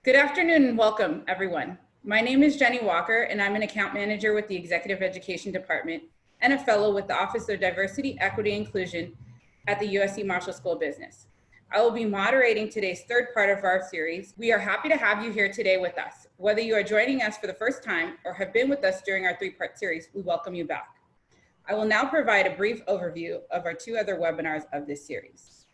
Good afternoon and welcome, everyone. My name is Jenny Walker, and I'm an account manager with the Executive Education Department and a fellow with the Office of Diversity, Equity, and Inclusion at the USC Marshall School of Business. I will be moderating today's third part of our series. We are happy to have you here today with us. Whether you are joining us for the first time or have been with us during our three-part series, we welcome you back. I will now provide a brief overview of our two other webinars of this series.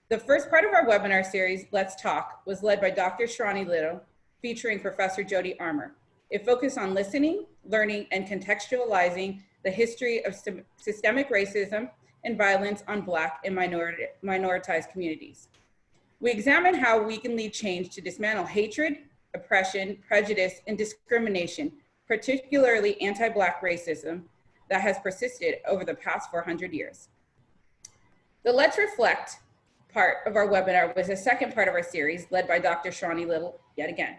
The first part of our webinar series, Let's Talk, was led by Dr. Sharani Little, featuring Professor Jody Armour. It focused on listening, learning, and contextualizing the history of systemic racism and violence on Black and minoritized communities. We examined how we can lead change to dismantle hatred, oppression, prejudice, and discrimination, particularly anti-Black racism that has persisted over the past 400 years. The Let's Reflect part of our webinar was the second part of our series, led by Dr. Sharani Little yet again.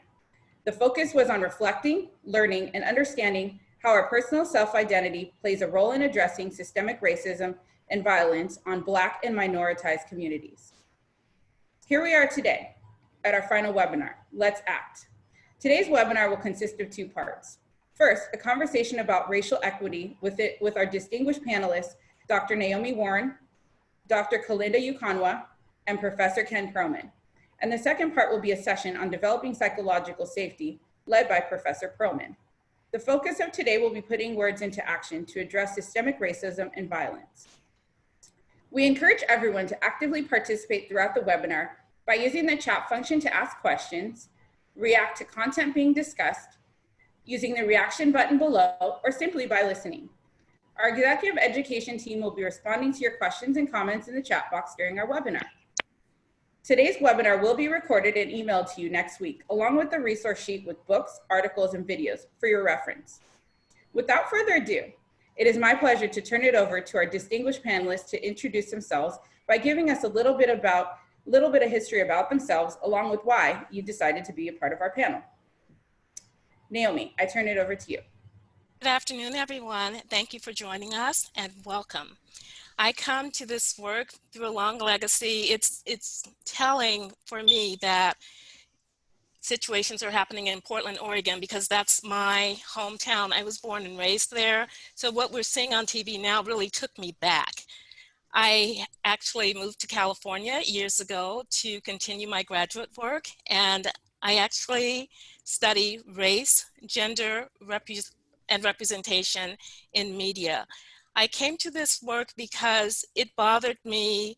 The focus was on reflecting, learning, and understanding how our personal self-identity plays a role in addressing systemic racism and violence on Black and minoritized communities. Here we are today at our final webinar, Let's Act. Today's webinar will consist of two parts. First, a conversation about racial equity with our distinguished panelists, Dr. Naomi Warren, Dr. Kalinda Yukonwa, and Professor Ken Perelman. And the second part will be a session on developing psychological safety, led by Professor Perelman. The focus of today will be putting words into action to address systemic racism and violence. We encourage everyone to actively participate throughout the webinar by using the chat function to ask questions, react to content being discussed, using the reaction button below, or simply by listening. Our executive education team will be responding to your questions and comments in the chat box during our webinar. Today's webinar will be recorded and emailed to you next week, along with the resource sheet with books, articles, and videos for your reference. Without further ado, it is my pleasure to turn it over to our distinguished panelists to introduce themselves by giving us a little bit of history about themselves, along with why you decided to be a part of our panel. Naomi, I turn it over to you. Good afternoon, everyone. Thank you for joining us and welcome. I come to this work through a long legacy. It's telling for me that situations are happening in Portland, Oregon, because that's my hometown. I was born and raised there. So what we're seeing on TV now really took me back. I actually moved to California years ago to continue my graduate work, and I actually study race, gender, and representation in media. I came to this work because it bothered me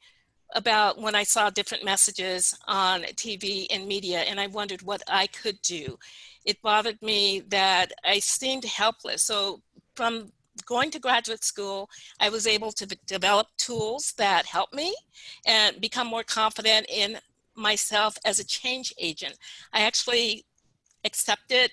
about when I saw different messages on TV and media, and I wondered what I could do. It bothered me that I seemed helpless. So from going to graduate school, I was able to develop tools that help me and become more confident in myself as a change agent. I actually accepted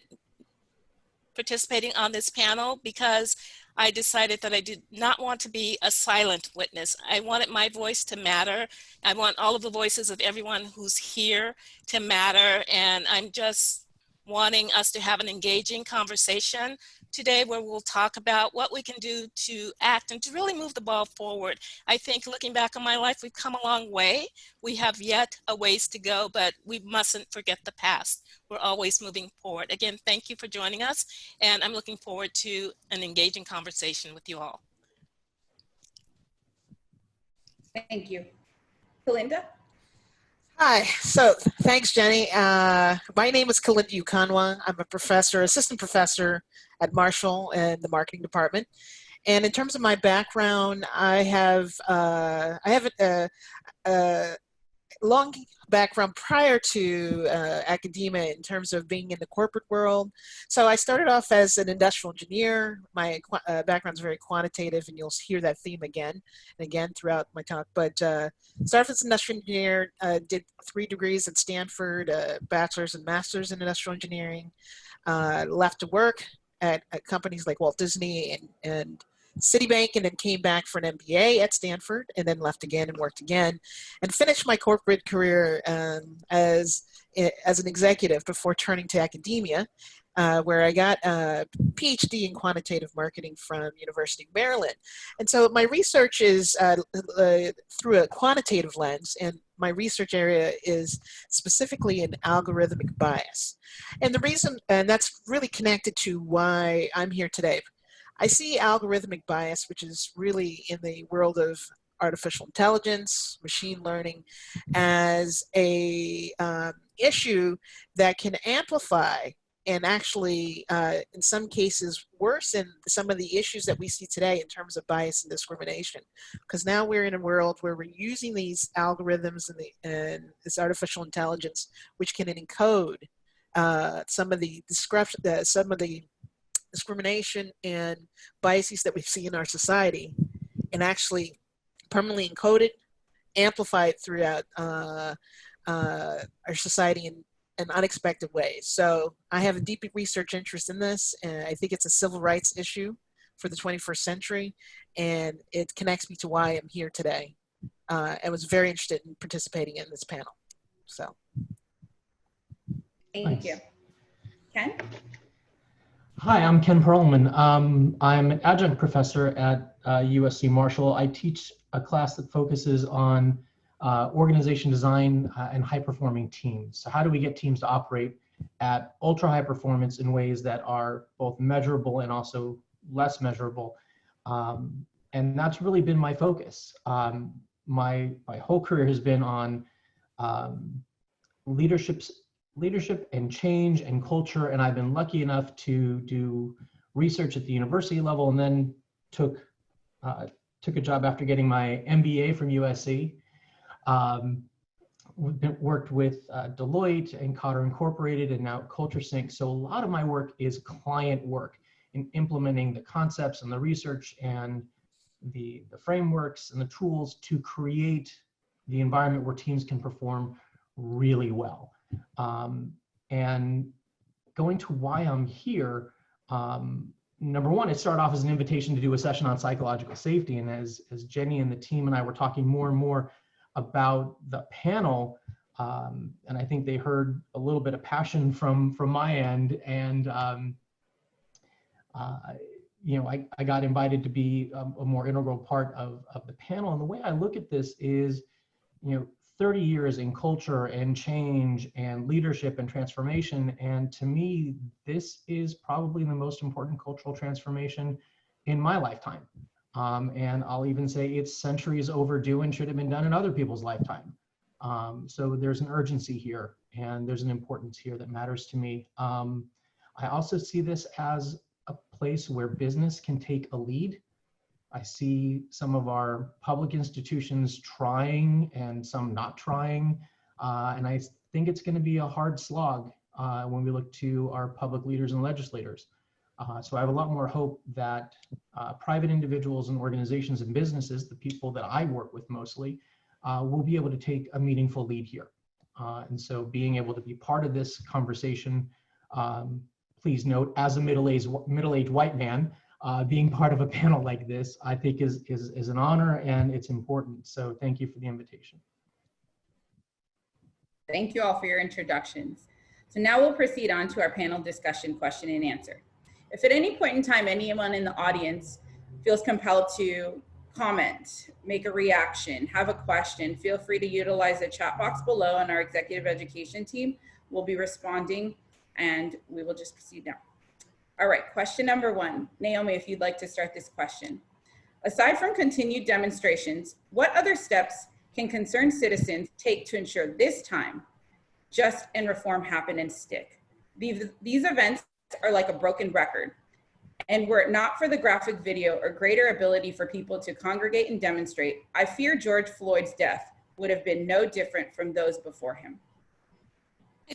participating on this panel because I decided that I did not want to be a silent witness. I wanted my voice to matter. I want all of the voices of everyone who's here to matter. And I'm just wanting us to have an engaging conversation today where we'll talk about what we can do to act and to really move the ball forward. I think looking back on my life, we've come a long way. We have yet a ways to go, but we mustn't forget the past. We're always moving forward. Again, thank you for joining us, and I'm looking forward to an engaging conversation with you all. Thank you. Kalinda? Hi, so thanks, Jenny. My name is Kalinda Yukonwa. I'm a professor, assistant professor at Marshall in the marketing department. And in terms of my background, I have a long background prior to academia in terms of being in the corporate world. So I started off as an industrial engineer. My background is very quantitative, and you'll hear that theme again and again throughout my talk. But started as an industrial engineer, did 3 degrees at Stanford, bachelor's and master's in industrial engineering, left to work at companies like Walt Disney and Citibank, and then came back for an MBA at Stanford, and then left again and worked again, and finished my corporate career as an executive before turning to academia, where I got a PhD in quantitative marketing from University of Maryland. And so my research is through a quantitative lens, and my research area is specifically in algorithmic bias. And the reason, and that's really connected to why I'm here today. I see algorithmic bias, which is really in the world of artificial intelligence, machine learning, as a issue that can amplify and actually, in some cases, worsen some of the issues that we see today in terms of bias and discrimination. Because now we're in a world where we're using these algorithms and this artificial intelligence, which can encode some of the discrimination and biases that we see in our society, and actually permanently encode it, amplify it throughout our society in unexpected ways. So I have a deep research interest in this, and I think it's a civil rights issue for the 21st century, and it connects me to why I'm here today. I was very interested in participating in this panel. So. Thank you. Ken? Hi, I'm Ken Perelman. I'm an adjunct professor at USC Marshall. I teach a class that focuses on organization design and high-performing teams. So how do we get teams to operate at ultra-high performance in ways that are both measurable and also less measurable? And that's really been my focus. My whole career has been on leadership and change and culture, and I've been lucky enough to do research at the university level, and then took a job after getting my MBA from USC. Worked with Deloitte and Cotter Incorporated and now Culture Sync. So a lot of my work is client work in implementing the concepts and the research and the frameworks and the tools to create the environment where teams can perform really well. And going to why I'm here, number one, it started off as an invitation to do a session on psychological safety. And as Jenny and the team and I were talking more and more about the panel, and I think they heard a little bit of passion from my end, and you know, I got invited to be a more integral part of the panel. And the way I look at this is, you know, 30 years in culture and change and leadership and transformation. And to me, this is probably the most important cultural transformation in my lifetime. And I'll even say it's centuries overdue and should have been done in other people's lifetime. So there's an urgency here, and there's an importance here that matters to me. I also see this as a place where business can take a lead. I see some of our public institutions trying and some not trying. And I think it's going to be a hard slog when we look to our public leaders and legislators. So I have a lot more hope that private individuals and organizations and businesses, the people that I work with mostly, will be able to take a meaningful lead here. And so being able to be part of this conversation, please note, as a middle-aged white man, being part of a panel like this, I think is an honor, and it's important. So thank you for the invitation. Thank you all for your introductions. So now we'll proceed on to our panel discussion question and answer. If at any point in time, anyone in the audience feels compelled to comment, make a reaction, have a question, feel free to utilize the chat box below, and our executive education team will be responding, and we will just proceed now. All right, question number one. Naomi, if you'd like to start this question. Aside from continued demonstrations, what other steps can concerned citizens take to ensure this time justice and reform happen and stick? These events are like a broken record. And were it not for the graphic video or greater ability for people to congregate and demonstrate, I fear George Floyd's death would have been no different from those before him.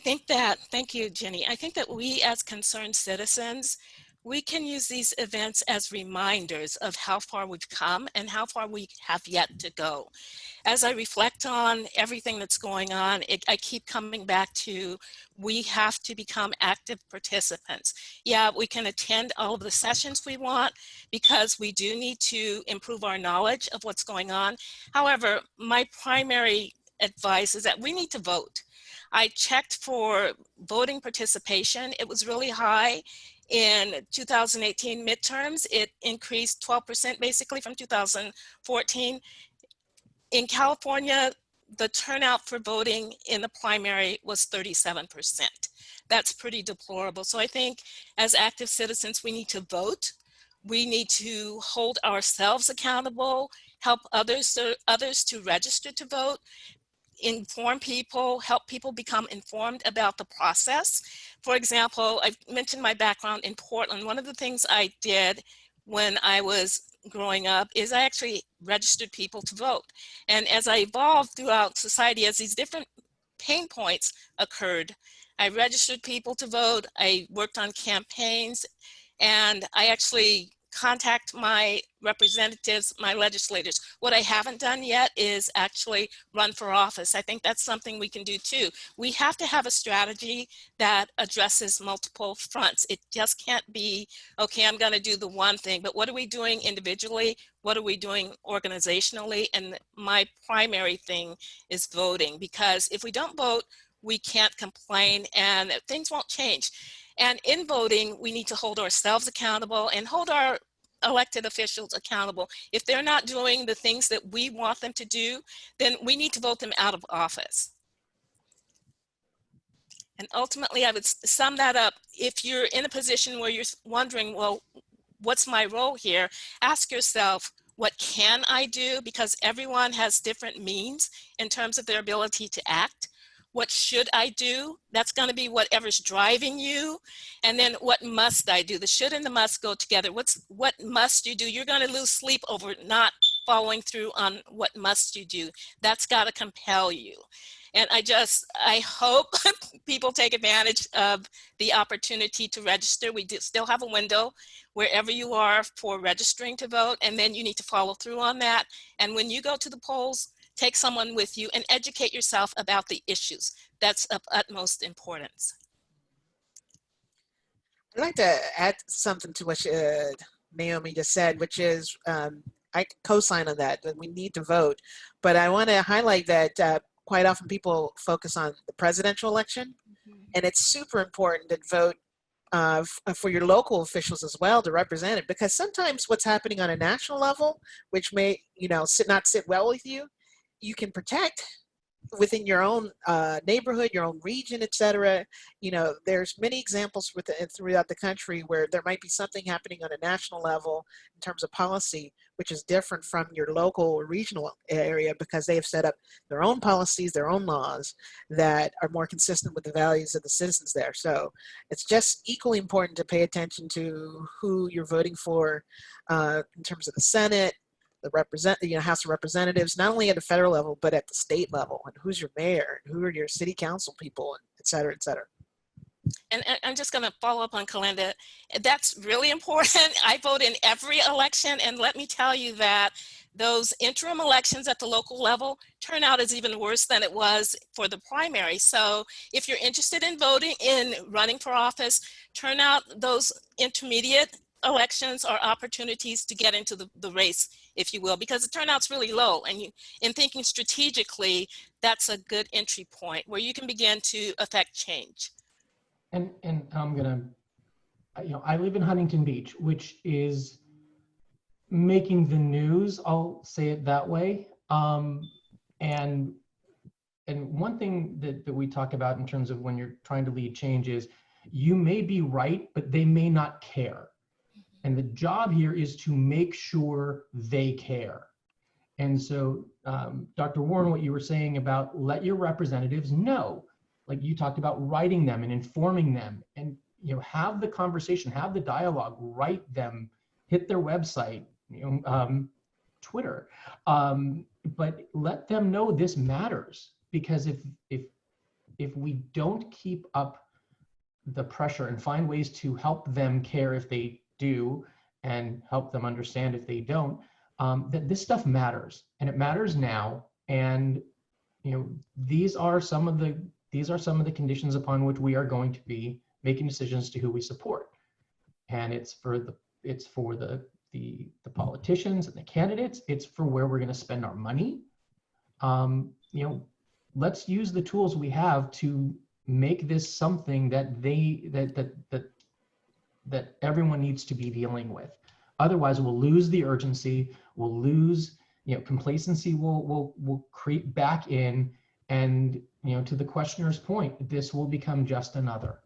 Thank you, Jenny. I think that we as concerned citizens, we can use these events as reminders of how far we've come and how far we have yet to go. As I reflect on everything that's going on, I keep coming back to, we have to become active participants. Yeah, we can attend all of the sessions we want because we do need to improve our knowledge of what's going on. However, my primary advice is that we need to vote. I checked for voting participation. It was really high in 2018 midterms. It increased 12% basically from 2014. In California, the turnout for voting in the primary was 37%. That's pretty deplorable. So I think as active citizens, we need to vote. We need to hold ourselves accountable, help others to register to vote, inform people, help people become informed about the process. For example, I've mentioned my background in Portland. One of the things I did when I was growing up is I actually registered people to vote. And as I evolved throughout society, as these different pain points occurred, I registered people to vote, I worked on campaigns, and I actually contact my representatives, my legislators. What I haven't done yet is actually run for office. I think that's something we can do too. We have to have a strategy that addresses multiple fronts. It just can't be, okay, I'm going to do the one thing, but what are we doing individually? What are we doing organizationally? And my primary thing is voting, because if we don't vote, we can't complain and things won't change. And in voting, we need to hold ourselves accountable and hold our elected officials accountable. If they're not doing the things that we want them to do, then we need to vote them out of office. And ultimately, I would sum that up. If you're in a position where you're wondering, well, what's my role here? Ask yourself, what can I do? Because everyone has different means in terms of their ability to act. What should I do? That's going to be whatever's driving you. And then what must I do? The should and the must go together. What must you do? You're going to lose sleep over not following through on what must you do. That's got to compel you. And I hope people take advantage of the opportunity to register. We still have a window wherever you are for registering to vote, and then you need to follow through on that. And when you go to the polls, take someone with you and educate yourself about the issues. That's of utmost importance. I'd like to add something to what Naomi just said, which is I co-sign on that we need to vote. But I want to highlight that quite often people focus on the presidential election, and it's super important to vote for your local officials as well to represent it, because sometimes what's happening on a national level, which may not sit well with you, you can protect within your own neighborhood, your own region, etc. There's many examples throughout the country where there might be something happening on a national level in terms of policy, which is different from your local or regional area, because they have set up their own policies, their own laws that are more consistent with the values of the citizens there. So it's just equally important to pay attention to who you're voting for in terms of the Senate, the House of Representatives, not only at the federal level, but at the state level, and who's your mayor, and who are your city council people, and et cetera, et cetera. And I'm just going to follow up on Kalinda. That's really important. I vote in every election, and let me tell you that those interim elections at the local level, turnout is even worse than it was for the primary. So if you're interested in voting, in running for office, turn out those intermediate elections are opportunities to get into the race, if you will, because the turnout's really low. And in thinking strategically, that's a good entry point where you can begin to affect change. And I'm gonna, I live in Huntington Beach, which is making the news, I'll say it that way. And one thing that we talk about in terms of when you're trying to lead change is you may be right, but they may not care. And the job here is to make sure they care. And so, Dr. Warren, what you were saying about let your representatives know, like you talked about writing them and informing them, and have the conversation, have the dialogue, write them, hit their website, Twitter, but let them know this matters, because if we don't keep up the pressure and find ways to help them care if they do, and help them understand if they don't, that this stuff matters, and it matters now. And these are some of the conditions upon which we are going to be making decisions to who we support. And it's for the politicians and the candidates. It's for where we're going to spend our money. Let's use the tools we have to make this something that that everyone needs to be dealing with. Otherwise, we'll lose the urgency, we'll lose complacency will creep back in, and to the questioner's point, this will become just another,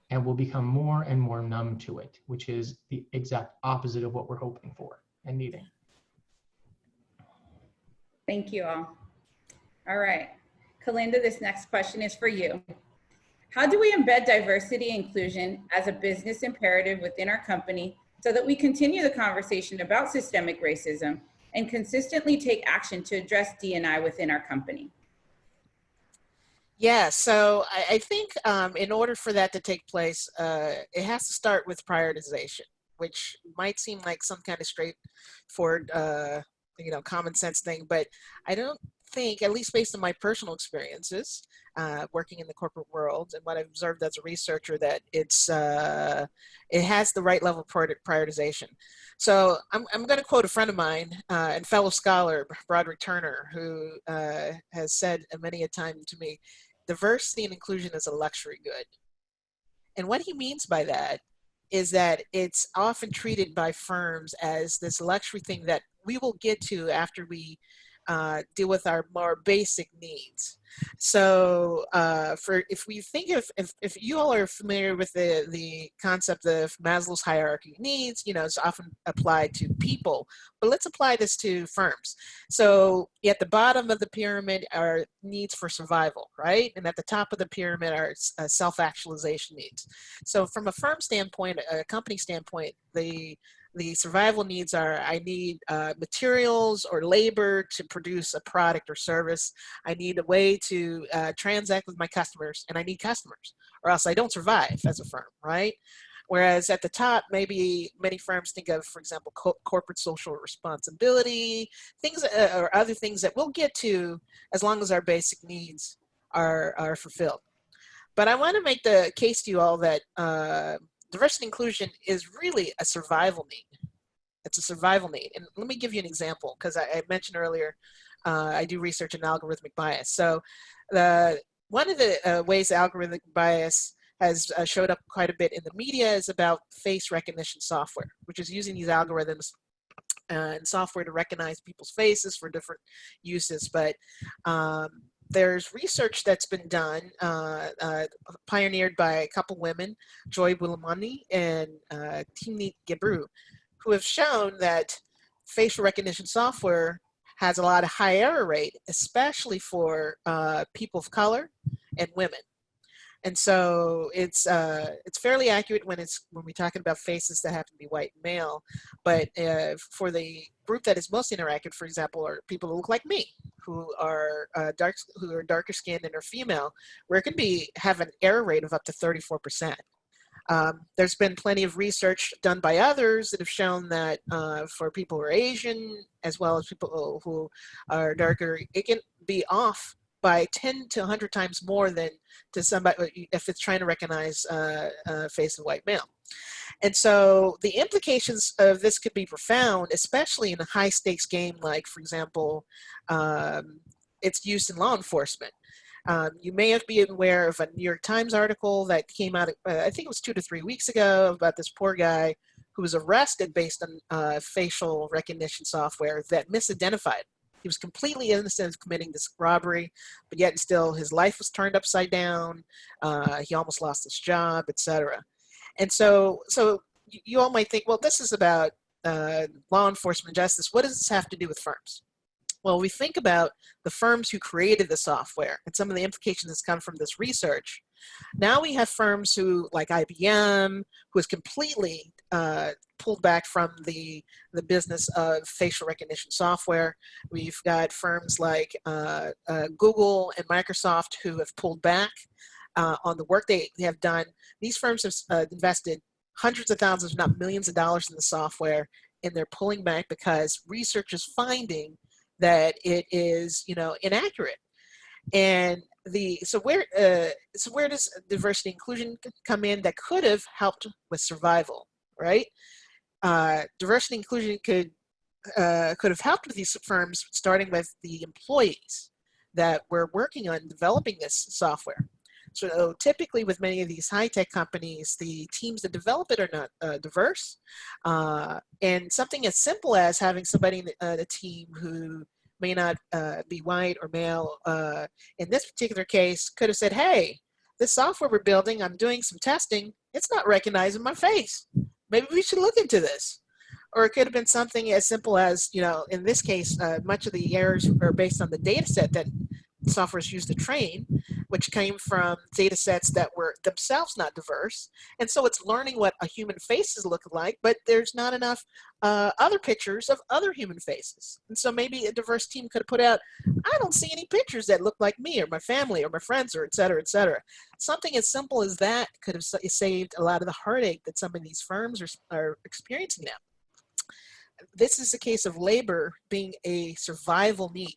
and we'll become more and more numb to it, which is the exact opposite of what we're hoping for and needing. Thank you all. All right, Kalinda, this next question is for you. How do we embed diversity and inclusion as a business imperative within our company so that we continue the conversation about systemic racism and consistently take action to address D&I within our company? Yeah, so I think in order for that to take place, it has to start with prioritization, which might seem like some kind of straightforward, common sense thing, but I don't think, at least based on my personal experiences, working in the corporate world and what I've observed as a researcher, that it has the right level of prioritization. So I'm going to quote a friend of mine and fellow scholar, Broderick Turner, who has said many a time to me, diversity and inclusion is a luxury good. And what he means by that is that it's often treated by firms as this luxury thing that we will get to after we deal with our more basic needs. So if we think if you all are familiar with the concept of Maslow's hierarchy of needs, it's often applied to people, but let's apply this to firms. So at the bottom of the pyramid are needs for survival, right? And at the top of the pyramid are self-actualization needs. So from a firm standpoint, a company standpoint, the survival needs are, I need materials or labor to produce a product or service. I need a way to transact with my customers, and I need customers, or else I don't survive as a firm, right? Whereas at the top, maybe many firms think of, for example, corporate social responsibility, things or other things that we'll get to as long as our basic needs are fulfilled. But I want to make the case to you all that diversity and inclusion is really a survival need. It's a survival need. And let me give you an example, because I mentioned earlier, I do research in algorithmic bias. So one of the ways algorithmic bias has showed up quite a bit in the media is about face recognition software, which is using these algorithms and software to recognize people's faces for different uses. But there's research that's been done, pioneered by a couple women, Joy Willimani and Timnit Gebru, who have shown that facial recognition software has a lot of high error rate, especially for people of color and women. And so it's fairly accurate when we're talking about faces that happen to be white and male, but for the group that is most inaccurate, for example, are people who look like me, who are darker skinned and are female, where it can have an error rate of up to 34%. There's been plenty of research done by others that have shown that for people who are Asian, as well as people who are darker, it can be off by 10 to 100 times more than to somebody if it's trying to recognize a face of white male. And so the implications of this could be profound, especially in a high stakes game like, for example, it's used in law enforcement. You may have been aware of a New York Times article that came out, I think it was 2 to 3 weeks ago, about this poor guy who was arrested based on facial recognition software that misidentified. He was completely innocent of committing this robbery, but yet still his life was turned upside down. He almost lost his job, etc. And so you all might think, well, this is about law enforcement justice. What does this have to do with firms? Well, we think about the firms who created the software and some of the implications that's come from this research. Now we have firms who, like IBM, who has completely pulled back from the business of facial recognition software. We've got firms like Google and Microsoft who have pulled back on the work they have done. These firms have invested hundreds of thousands, if not millions of dollars in the software, and they're pulling back because research is finding that it is, inaccurate. And so where does diversity inclusion come in that could have helped with survival, right? Diversity inclusion could have helped with these firms, starting with the employees that were working on developing this software. So typically with many of these high-tech companies, the teams that develop it are not diverse. And something as simple as having somebody in the team who may not be white or male, in this particular case, could have said, hey, this software we're building, I'm doing some testing, it's not recognizing my face. Maybe we should look into this. Or it could have been something as simple as, in this case, much of the errors are based on the data set that software is used to train, which came from data sets that were themselves not diverse. And so it's learning what a human face is looking like, but there's not enough other pictures of other human faces. And so maybe a diverse team could have put out, I don't see any pictures that look like me or my family or my friends, or et cetera, et cetera. Something as simple as that could have saved a lot of the heartache that some of these firms are experiencing now. This is a case of labor being a survival need.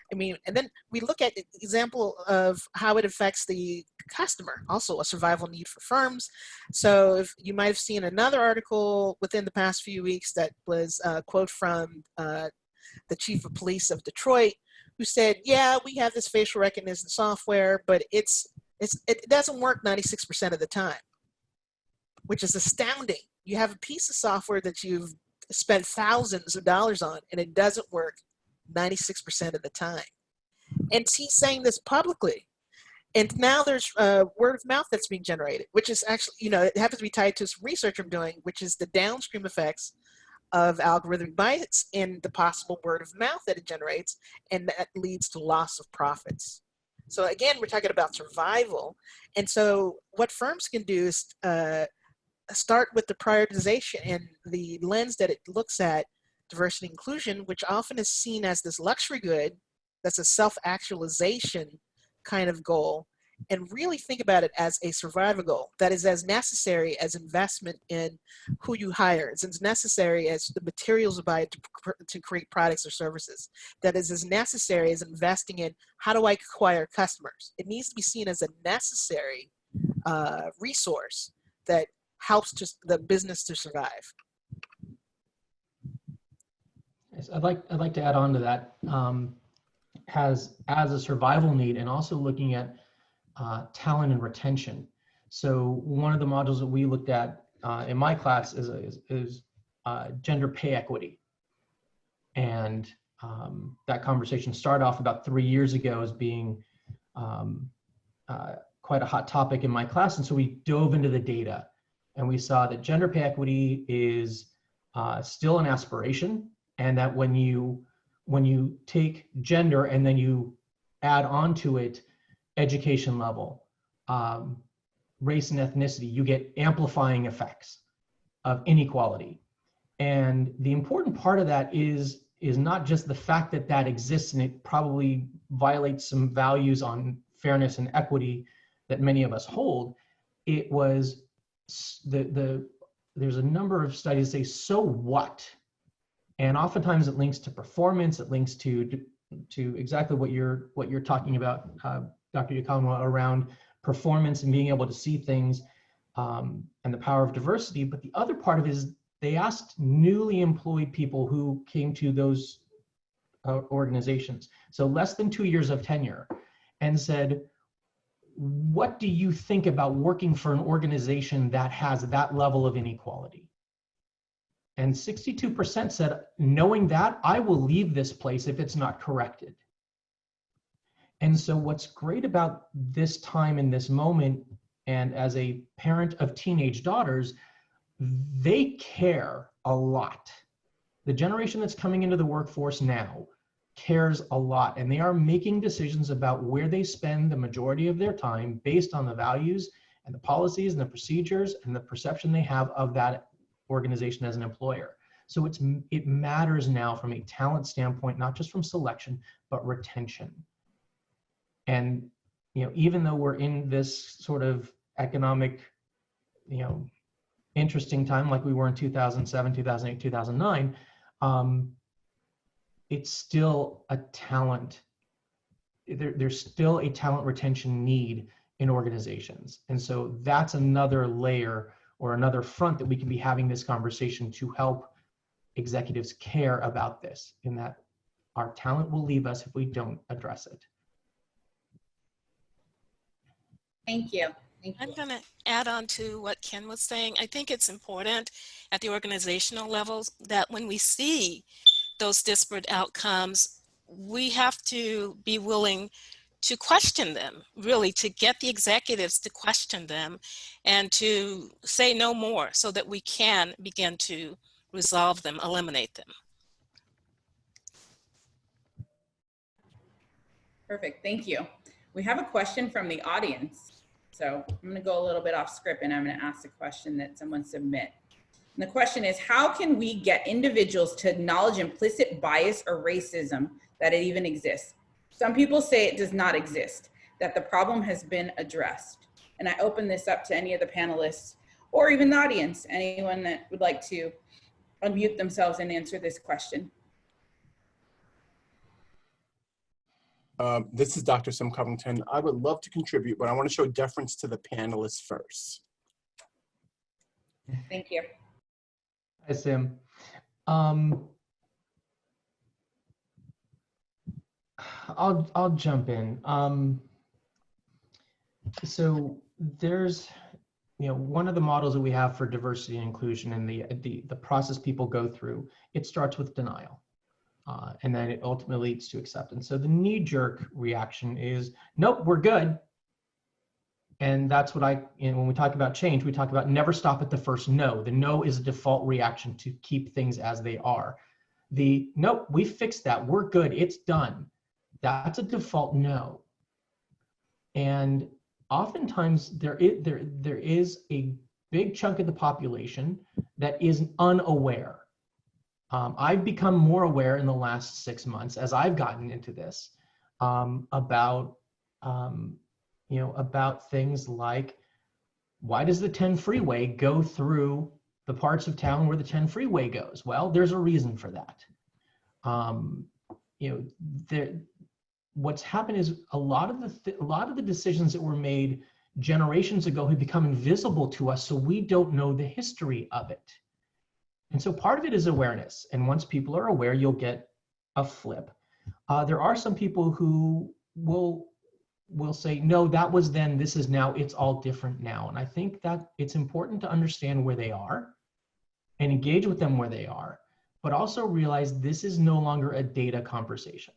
I mean, and then we look at the example of how it affects the customer, also a survival need for firms. So if you might have seen another article within the past few weeks that was a quote from the chief of police of Detroit, who said, yeah, we have this facial recognition software, but it doesn't work 96% of the time, which is astounding. You have a piece of software that you've spent thousands of dollars on, and it doesn't work 96% of the time. And he's saying this publicly. And now there's word of mouth that's being generated, which is actually, it happens to be tied to some research I'm doing, which is the downstream effects of algorithmic bias and the possible word of mouth that it generates, and that leads to loss of profits. So again, we're talking about survival. And so what firms can do is start with the prioritization and the lens that it looks at diversity and inclusion, which often is seen as this luxury good that's a self-actualization kind of goal, and really think about it as a survival goal that is as necessary as investment in who you hire. It's as necessary as the materials you buy to create products or services. That is as necessary as investing in how do I acquire customers. It needs to be seen as a necessary resource that helps the business to survive. Yes, I'd like to add on to that, as a survival need, and also looking at talent and retention. So one of the modules that we looked at in my class is gender pay equity, and that conversation started off about 3 years ago as being quite a hot topic in my class, and so we dove into the data, and we saw that gender pay equity is still an aspiration, and that when you take gender and then you add on to it education level, race and ethnicity, you get amplifying effects of inequality. And the important part of that is not just the fact that that exists, and it probably violates some values on fairness and equity that many of us hold. It was there's a number of studies that say, so what? And oftentimes it links to performance, it links to exactly what you're talking about, Dr. Yukonwa, around performance and being able to see things, and the power of diversity. But the other part of it is they asked newly employed people who came to those organizations, so less than 2 years of tenure, and said, what do you think about working for an organization that has that level of inequality? And 62% said, knowing that, I will leave this place if it's not corrected. And so what's great about this time in this moment, and as a parent of teenage daughters, they care a lot. The generation that's coming into the workforce now cares a lot, and they are making decisions about where they spend the majority of their time based on the values and the policies and the procedures and the perception they have of that organization as an employer. So it matters now from a talent standpoint, not just from selection, but retention. And even though we're in this sort of economic, interesting time like we were in 2007, 2008, 2009, it's still a talent. There's still a talent retention need in organizations. And so that's another layer or another front that we can be having this conversation to help executives care about this, in that our talent will leave us if we don't address it. Thank you. I'm going to add on to what Ken was saying. I think it's important at the organizational levels that when we see those disparate outcomes, we have to be willing to question them, really, to get the executives to question them and to say no more so that we can begin to resolve them, eliminate them. Perfect, thank you. We have a question from the audience. So I'm gonna go a little bit off script and I'm gonna ask a question that someone submit. And the question is, how can we get individuals to acknowledge implicit bias or racism, that it even exists? Some people say it does not exist, that the problem has been addressed. And I open this up to any of the panelists or even the audience, anyone that would like to unmute themselves and answer this question. This is Dr. Simvington. I would love to contribute, but I want to show deference to the panelists first. Thank you. Hi, Sim. I'll jump in. So there's, one of the models that we have for diversity and inclusion and the process people go through, it starts with denial. And then it ultimately leads to acceptance. So the knee-jerk reaction is, nope, we're good. And that's what when we talk about change, we talk about never stop at the first no. The no is a default reaction to keep things as they are. The nope, we fixed that, we're good, it's done. That's a default no. And oftentimes there is a big chunk of the population that is unaware. I've become more aware in the last 6 months as I've gotten into this about things like, why does the 10 freeway go through the parts of town where the 10 freeway goes? Well, there's a reason for that. What's happened is a lot of the decisions that were made generations ago have become invisible to us, so we don't know the history of it. And so part of it is awareness. And once people are aware, you'll get a flip. There are some people who will say, no, that was then, this is now, it's all different now. And I think that it's important to understand where they are and engage with them where they are, but also realize this is no longer a data conversation.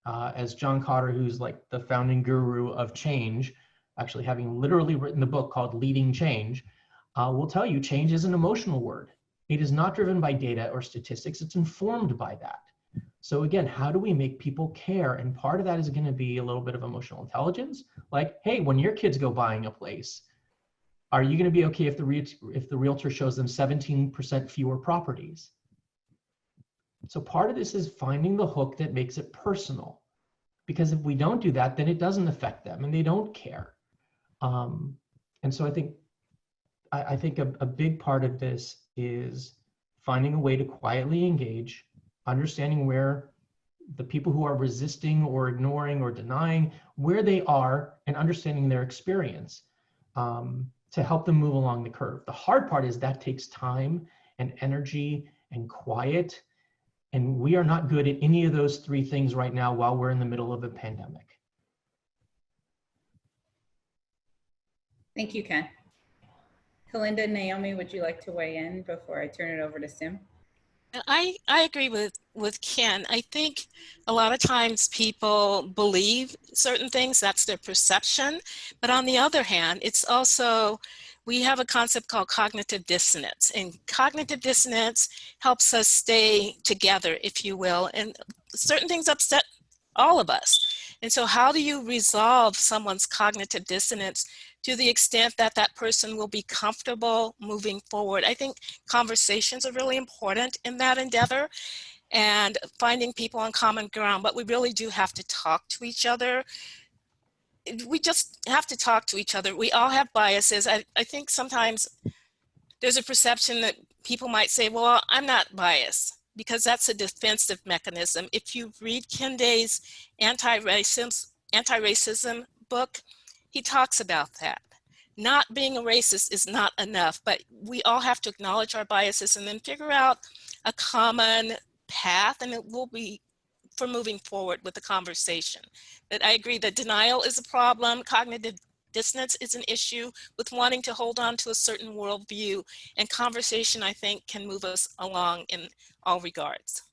As John Cotter, who's like the founding guru of change, actually having literally written the book called Leading Change, will tell you change is an emotional word. It is not driven by data or statistics, it's informed by that. So again, how do we make people care? And part of that is going to be a little bit of emotional intelligence. Like, hey, when your kids go buying a place, are you going to be okay if the realtor shows them 17% fewer properties? So part of this is finding the hook that makes it personal. Because if we don't do that, then it doesn't affect them and they don't care. And so I think a big part of this is finding a way to quietly engage, understanding where the people who are resisting or ignoring or denying, where they are, and understanding their experience to help them move along the curve. The hard part is that takes time and energy and quiet, and we are not good at any of those three things right now while we're in the middle of a pandemic. Thank you, Ken. Kalinda, Naomi, would you like to weigh in before I turn it over to Sim? I agree with Ken. I think a lot of times people believe certain things, that's their perception. But on the other hand, it's also, we have a concept called cognitive dissonance. And cognitive dissonance helps us stay together, if you will. And certain things upset all of us. And so how do you resolve someone's cognitive dissonance to the extent that that person will be comfortable moving forward? I think conversations are really important in that endeavor and finding people on common ground, but we really do have to talk to each other. We just have to talk to each other. We all have biases. I think sometimes there's a perception that people might say, well, I'm not biased, because that's a defensive mechanism. If you read Ken Day's anti-racism book, he talks about that. Not being a racist is not enough, but we all have to acknowledge our biases and then figure out a common path, and it will be for moving forward with the conversation. But I agree that denial is a problem. Cognitive dissonance is an issue with wanting to hold on to a certain worldview, and conversation, I think, can move us along in all regards.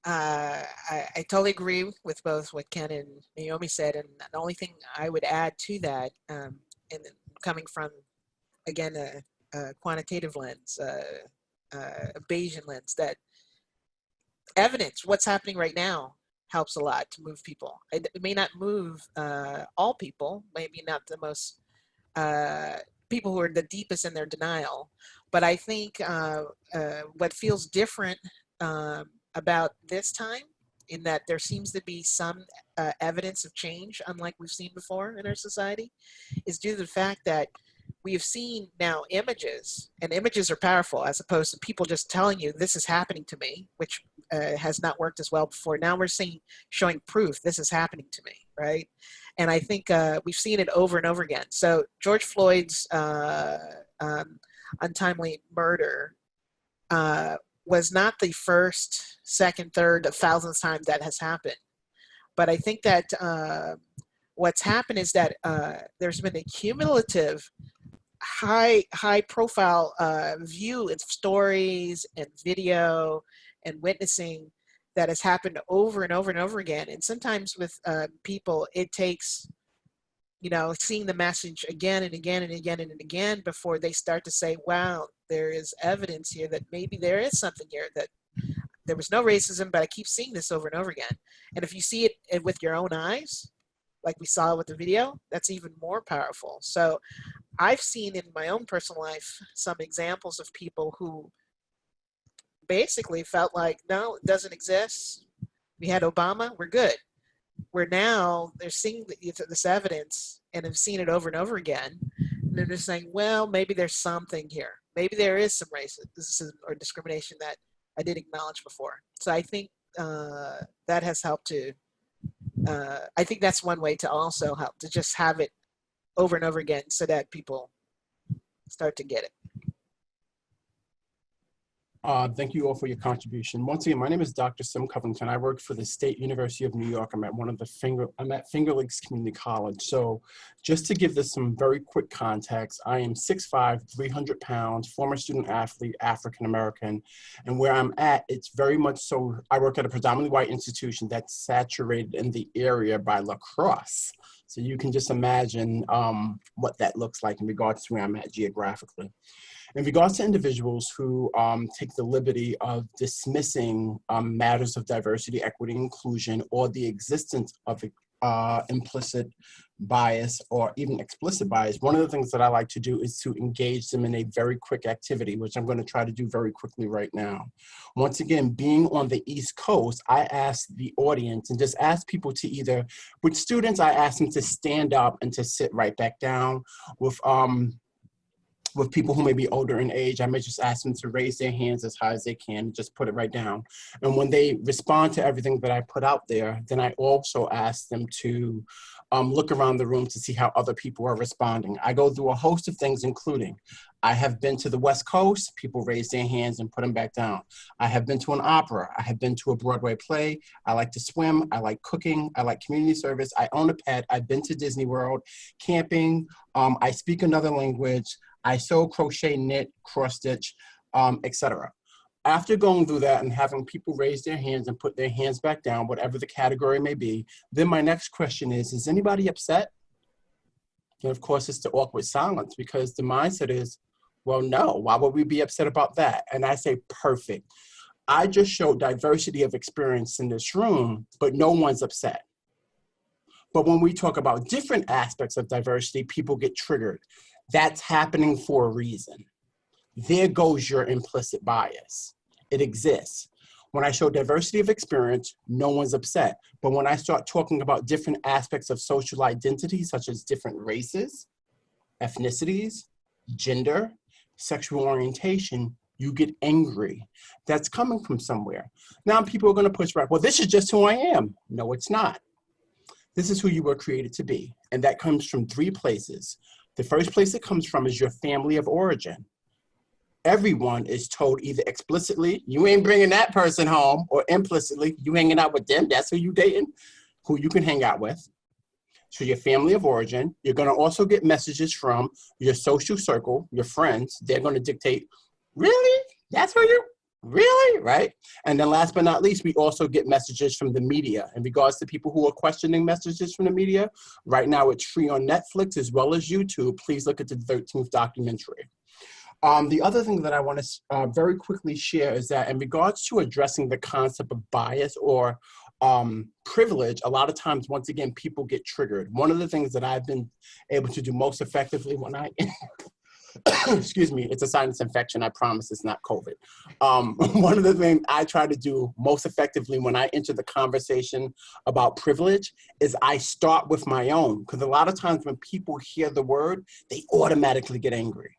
I totally agree with both what Ken and Naomi said, and the only thing I would add to that, and coming from again a quantitative lens, a Bayesian lens, that evidence, what's happening right now, helps a lot to move people. It may not move all people, maybe not the most people who are the deepest in their denial, but I think what feels different about this time, in that there seems to be some evidence of change, unlike we've seen before in our society, is due to the fact that we have seen now images, and images are powerful as opposed to people just telling you this is happening to me, which has not worked as well before. Now we're showing proof this is happening to me, right? And I think we've seen it over and over again. So George Floyd's untimely murder was not the first, second, third, 1,000th time that has happened. But I think that what's happened is that there's been a cumulative high profile view of stories and video and witnessing that has happened over and over and over again. And sometimes with people, it takes, seeing the message again and again and again and again before they start to say, wow, there is evidence here that maybe there is something here, that there was no racism, but I keep seeing this over and over again. And if you see it with your own eyes, like we saw with the video, that's even more powerful. So I've seen in my own personal life some examples of people who basically felt like, no, it doesn't exist. We had Obama, we're good. Where now they're seeing this evidence and have seen it over and over again. And they're just saying, well, maybe there's something here. Maybe there is some racism or discrimination that I didn't acknowledge before. So I think that has helped to, I think that's one way to also help, to just have it over and over again so that people start to get it. Thank you all for your contribution. Once again, my name is Dr. Simvington. I work for the State University of New York. I'm at Finger Lakes Community College. So just to give this some very quick context, I am 6'5", 300 pounds, former student athlete, African-American. And where I'm at, it's very much so, I work at a predominantly white institution that's saturated in the area by lacrosse. So you can just imagine what that looks like in regards to where I'm at geographically. In regards to individuals who take the liberty of dismissing matters of diversity, equity, and inclusion, or the existence of implicit bias or even explicit bias, one of the things that I like to do is to engage them in a very quick activity, which I'm going to try to do very quickly right now. Once again, being on the East Coast, I ask the audience and just ask people to either, with students, I ask them to stand up and to sit right back down. With people who may be older in age, I may just ask them to raise their hands as high as they can and just put it right down. And when they respond to everything that I put out there, then I also ask them to look around the room to see how other people are responding. I go through a host of things, including I have been to the West Coast, people raise their hands and put them back down. I have been to an opera. I have been to a Broadway play. I like to swim. I like cooking. I like community service. I own a pet. I've been to Disney World, camping. I speak another language. I sew, crochet, knit, cross stitch, etc. After going through that and having people raise their hands and put their hands back down, whatever the category may be, then my next question is anybody upset? And of course, it's the awkward silence, because the mindset is, well, no, why would we be upset about that? And I say, perfect. I just showed diversity of experience in this room, but no one's upset. But when we talk about different aspects of diversity, people get triggered. That's happening for a reason. There goes your implicit bias. It exists. When I show diversity of experience, no one's upset. But when I start talking about different aspects of social identity, such as different races, ethnicities, gender, sexual orientation, you get angry. That's coming from somewhere. Now people are going to push back. Well, this is just who I am. No, it's not. This is who you were created to be. And that comes from 3 places. The first place it comes from is your family of origin. Everyone is told either explicitly, you ain't bringing that person home, or implicitly, you hanging out with them, that's who you dating, who you can hang out with. So your family of origin, you're gonna also get messages from your social circle, your friends. They're gonna dictate, really? That's who you? Really? Right? And then last but not least, we also get messages from the media. In regards to people who are questioning messages from the media, right now it's free on Netflix as well as YouTube. Please look at the 13th documentary. The other thing that I want to very quickly share is that in regards to addressing the concept of bias or privilege, a lot of times, once again, people get triggered. One of the things that I've been able to do most effectively when I excuse me, it's a sinus infection. I promise it's not COVID. One of the things I try to do most effectively when I enter the conversation about privilege is I start with my own, because a lot of times when people hear the word, they automatically get angry.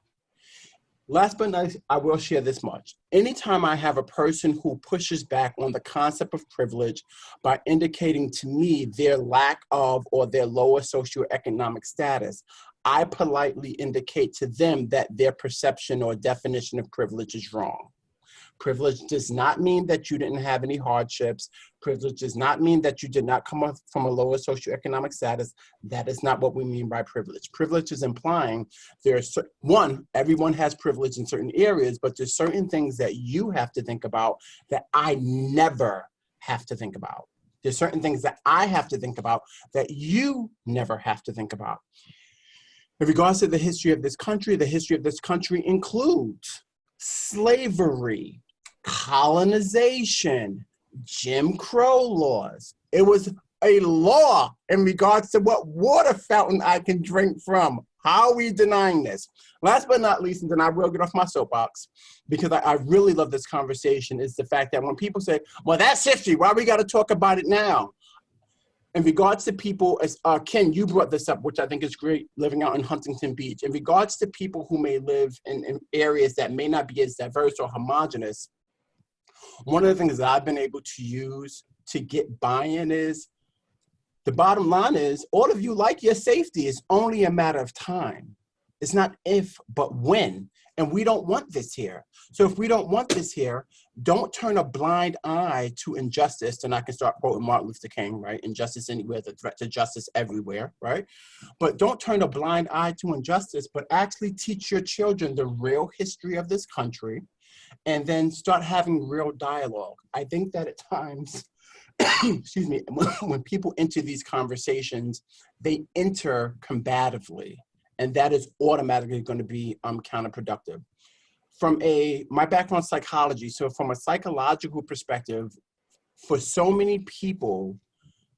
Last but not least, I will share this much. Anytime I have a person who pushes back on the concept of privilege by indicating to me their lack of or their lower socioeconomic status, I politely indicate to them that their perception or definition of privilege is wrong. Privilege does not mean that you didn't have any hardships. Privilege does not mean that you did not come up from a lower socioeconomic status. That is not what we mean by privilege. Privilege is implying there's one, everyone has privilege in certain areas, but there's certain things that you have to think about that I never have to think about. There's certain things that I have to think about that you never have to think about. In regards to the history of this country includes slavery, colonization, Jim Crow laws. It was a law in regards to what water fountain I can drink from. How are we denying this? Last but not least, and then I will get off my soapbox, because I really love this conversation, is the fact that when people say, well, that's history, why we got to talk about it now? In regards to people, as Ken, you brought this up, which I think is great, living out in Huntington Beach. In regards to people who may live in areas that may not be as diverse or homogenous, one of the things that I've been able to use to get buy-in is, the bottom line is, all of you like your safety. It's only a matter of time. It's not if, but when. And we don't want this here. So if we don't want this here, don't turn a blind eye to injustice. And I can start quoting Martin Luther King, right? Injustice anywhere is a threat to justice everywhere, right? But don't turn a blind eye to injustice, but actually teach your children the real history of this country, and then start having real dialogue. I think that at times, excuse me, when people enter these conversations, they enter combatively. And that is automatically going to be counterproductive. From my background psychology, so from a psychological perspective, for so many people,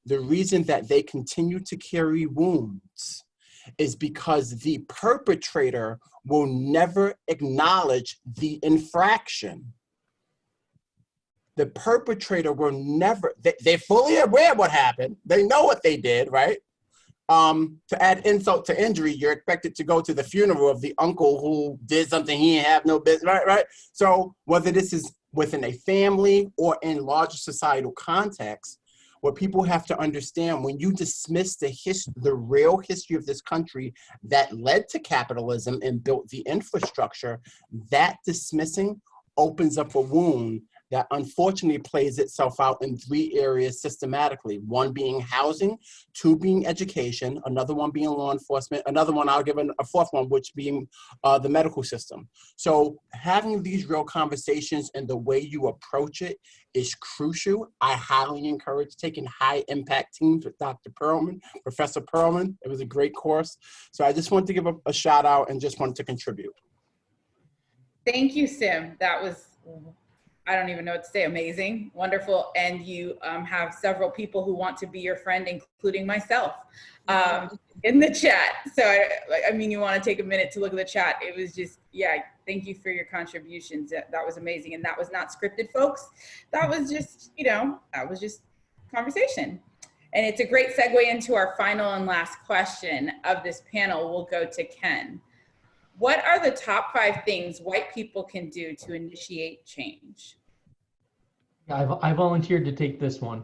the reason that they continue to carry wounds is because the perpetrator will never acknowledge the infraction. The perpetrator will never, they're fully aware of what happened. They know what they did, right? To add insult to injury, you're expected to go to the funeral of the uncle who did something he didn't have no business, right? So whether this is within a family or in larger societal context, what people have to understand, when you dismiss the real history of this country that led to capitalism and built the infrastructure, that dismissing opens up a wound that unfortunately plays itself out in 3 areas systematically. 1 being housing, 2 being education, another one being law enforcement, another one I'll give a 4th one, which being the medical system. So having these real conversations and the way you approach it is crucial. I highly encourage taking high impact teams with Dr. Perelman, Professor Perelman. It was a great course. So I just wanted to give a shout out and just wanted to contribute. Thank you, Sim. That was, I don't even know what to say, amazing, wonderful. And you have several people who want to be your friend, including myself, in the chat. So, I mean, you want to take a minute to look at the chat. It was just, yeah, thank you for your contributions. That was amazing. And that was not scripted, folks. That was just, that was just conversation. And it's a great segue into our final and last question of this panel. We'll go to Ken. What are the top 5 things white people can do to initiate change? I volunteered to take this one.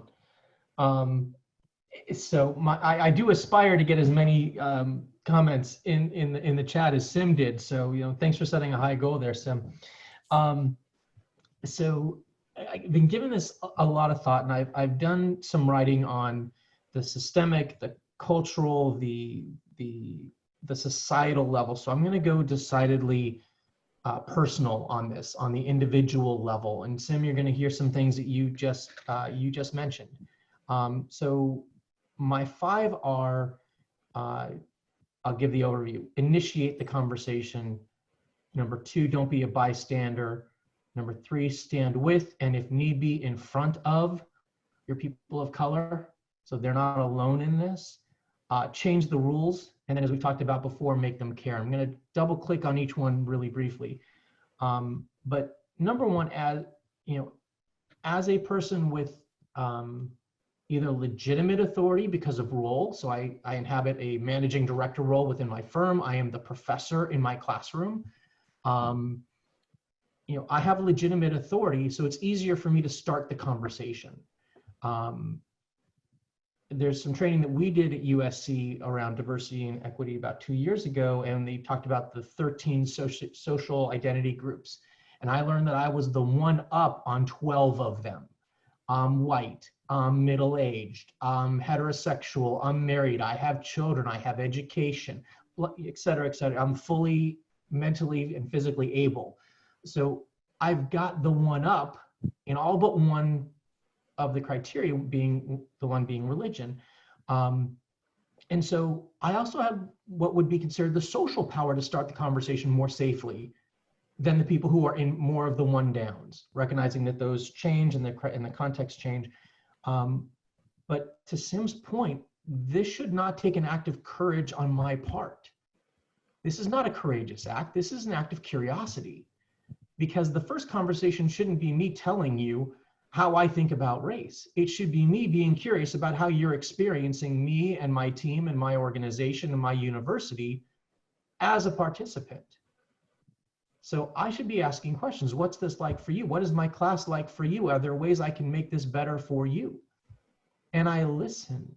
So I do aspire to get as many comments in the chat as Sim did. So, thanks for setting a high goal there, Sim. So I've been giving this a lot of thought, and I've done some writing on the systemic, the cultural, the societal level. So I'm going to go decidedly personal on this, on the individual level. And Sim, you're going to hear some things that you just mentioned. So my 5 are, I'll give the overview. Initiate the conversation. Number 2, don't be a bystander. Number 3, stand with, and if need be, in front of your people of color, so they're not alone in this. Change the rules, and then as we talked about before, make them care. I'm going to double click on each one really briefly. But number 1, as a person with either legitimate authority because of role, so I inhabit a managing director role within my firm, I am the professor in my classroom. I have legitimate authority, so it's easier for me to start the conversation. There's some training that we did at USC around diversity and equity about 2 years ago, and they talked about the 13 social identity groups. And I learned that I was the one up on 12 of them. I'm white, I'm middle-aged, I'm heterosexual, I'm married, I have children, I have education, et cetera, et cetera. I'm fully mentally and physically able. So I've got the one up in all but one of the criteria, being the one being religion. And so I also have what would be considered the social power to start the conversation more safely than the people who are in more of the one downs, recognizing that those change and the context change. But to Sim's point, this should not take an act of courage on my part. This is not a courageous act. This is an act of curiosity, because the first conversation shouldn't be me telling you how I think about race. It should be me being curious about how you're experiencing me and my team and my organization and my university as a participant. So I should be asking questions. What's this like for you? What is my class like for you? Are there ways I can make this better for you? And I listen.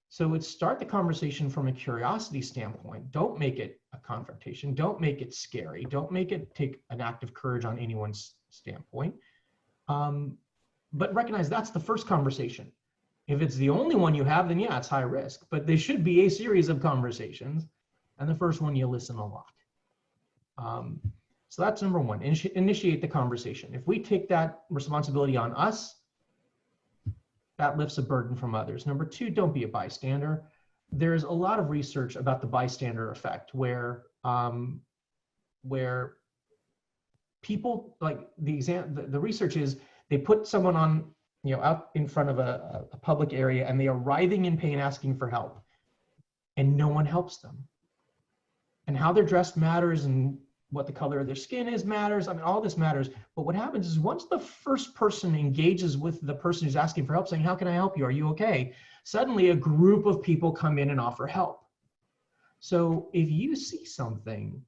So it's start the conversation from a curiosity standpoint. Don't make it a confrontation. Don't make it scary. Don't make it take an act of courage on anyone's standpoint. But recognize that's the first conversation. If it's the only one you have, then yeah, it's high risk. But there should be a series of conversations. And the first one, you listen a lot. So that's number 1, initiate the conversation. If we take that responsibility on us, that lifts a burden from others. Number 2, don't be a bystander. There's a lot of research about the bystander effect where people, like the research is they put someone on, out in front of a public area, and they are writhing in pain asking for help, and no one helps them. And how they're dressed matters, and what the color of their skin is matters. I mean, all this matters. But what happens is once the first person engages with the person who's asking for help, saying, how can I help you? Are you okay? Suddenly a group of people come in and offer help. So if you see something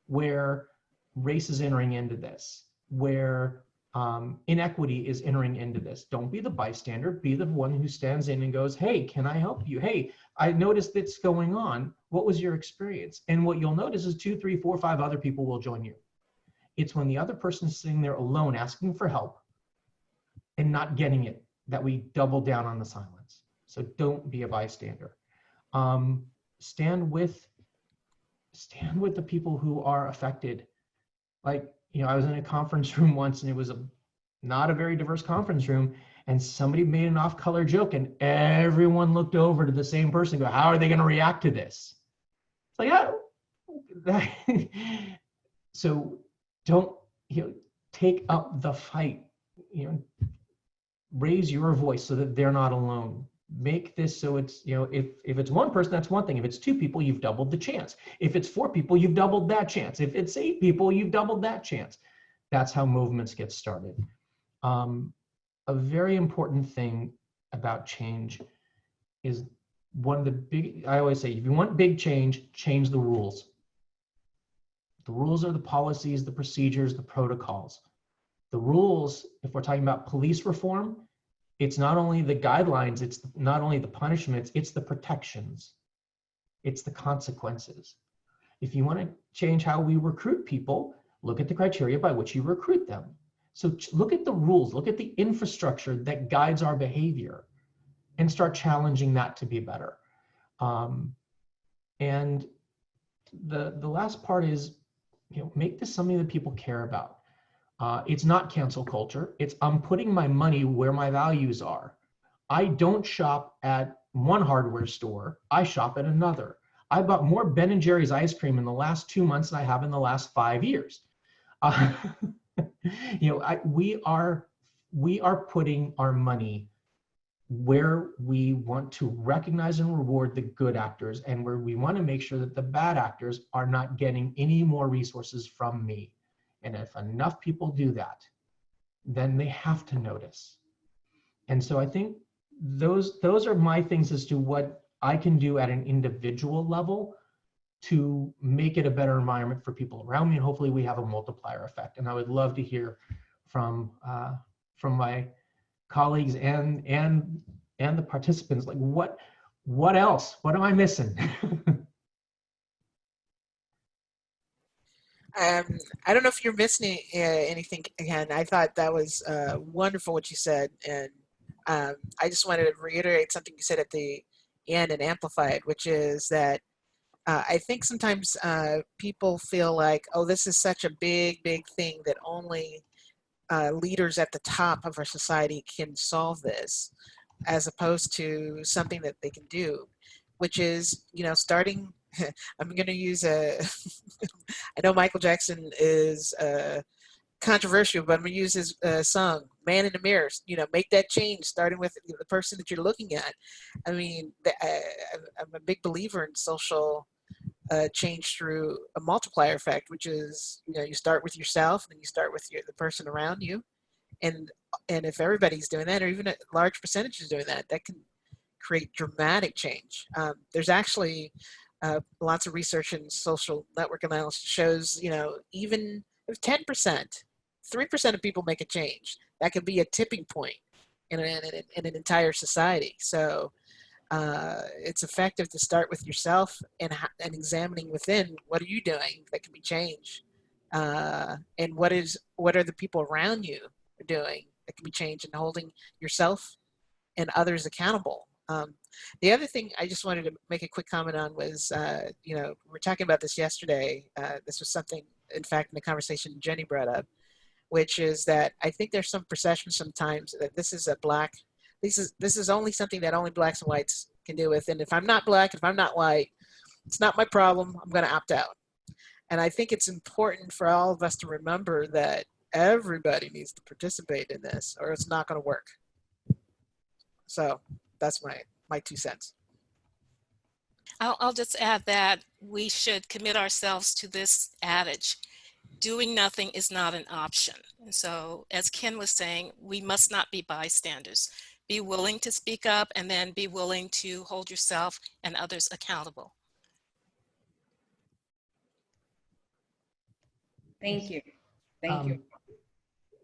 where race is entering into this, where inequity is entering into this, don't be the bystander, be the one who stands in and goes, hey, can I help you? Hey, I noticed it's going on. What was your experience? And what you'll notice is 2, 3, 4, 5 other people will join you. It's when the other person's sitting there alone asking for help and not getting it that we double down on the silence. So don't be a bystander. Stand with the people who are affected. Like, I was in a conference room once, and it was not a very diverse conference room, and somebody made an off-color joke, and everyone looked over to the same person and go, how are they going to react to this? It's like, oh. So don't, take up the fight, raise your voice so that they're not alone. Make this so it's, if it's one person, that's one thing. If it's 2 people, you've doubled the chance. If it's 4 people, you've doubled that chance. If it's 8 people, you've doubled that chance. That's how movements get started. A very important thing about change is I always say, if you want big change, change the rules. The rules are the policies, the procedures, the protocols. The rules, if we're talking about police reform, it's not only the guidelines, it's not only the punishments, it's the protections. It's the consequences. If you want to change how we recruit people, look at the criteria by which you recruit them. So look at the rules, look at the infrastructure that guides our behavior, and start challenging that to be better. And the last part is, make this something that people care about. It's not cancel culture. It's I'm putting my money where my values are. I don't shop at one hardware store. I shop at another. I bought more Ben & Jerry's ice cream in the last 2 months than I have in the last 5 years. We are putting our money where we want to recognize and reward the good actors, and where we want to make sure that the bad actors are not getting any more resources from me. And if enough people do that, then they have to notice. And so I think those are my things as to what I can do at an individual level to make it a better environment for people around me. And hopefully we have a multiplier effect. And I would love to hear from my colleagues and the participants, like what else? What am I missing? I don't know if you're missing anything. Again, I thought that was wonderful what you said, and I just wanted to reiterate something you said at the end and amplify it, which is that I think sometimes people feel like, oh, this is such a big thing that only leaders at the top of our society can solve this, as opposed to something that they can do, which is, starting. I'm going to use I know Michael Jackson is controversial, but I'm going to use his song, Man in the Mirror. Make that change, starting with the person that you're looking at. I mean, I'm a big believer in social change through a multiplier effect, which is, you start with yourself, and then you start with the person around you. And if everybody's doing that, or even a large percentage is doing that, that can create dramatic change. There's actually lots of research in social network analysis shows, even if 10%, 3% of people make a change, that could be a tipping point in an entire society. So it's effective to start with yourself and examining within, what are you doing that can be changed, and what are the people around you doing that can be changed, and holding yourself and others accountable. The other thing I just wanted to make a quick comment on was, we were talking about this yesterday. This was something, in fact, in the conversation Jenny brought up, which is that I think there's some perception sometimes that this is only something that only blacks and whites can deal with. And if I'm not black, if I'm not white, it's not my problem. I'm going to opt out. And I think it's important for all of us to remember that everybody needs to participate in this, or it's not going to work. So that's my 2 cents. I'll just add that we should commit ourselves to this adage: doing nothing is not an option. And so, as Ken was saying, we must not be bystanders. Be willing to speak up, and then be willing to hold yourself and others accountable. Thank you. Thank you.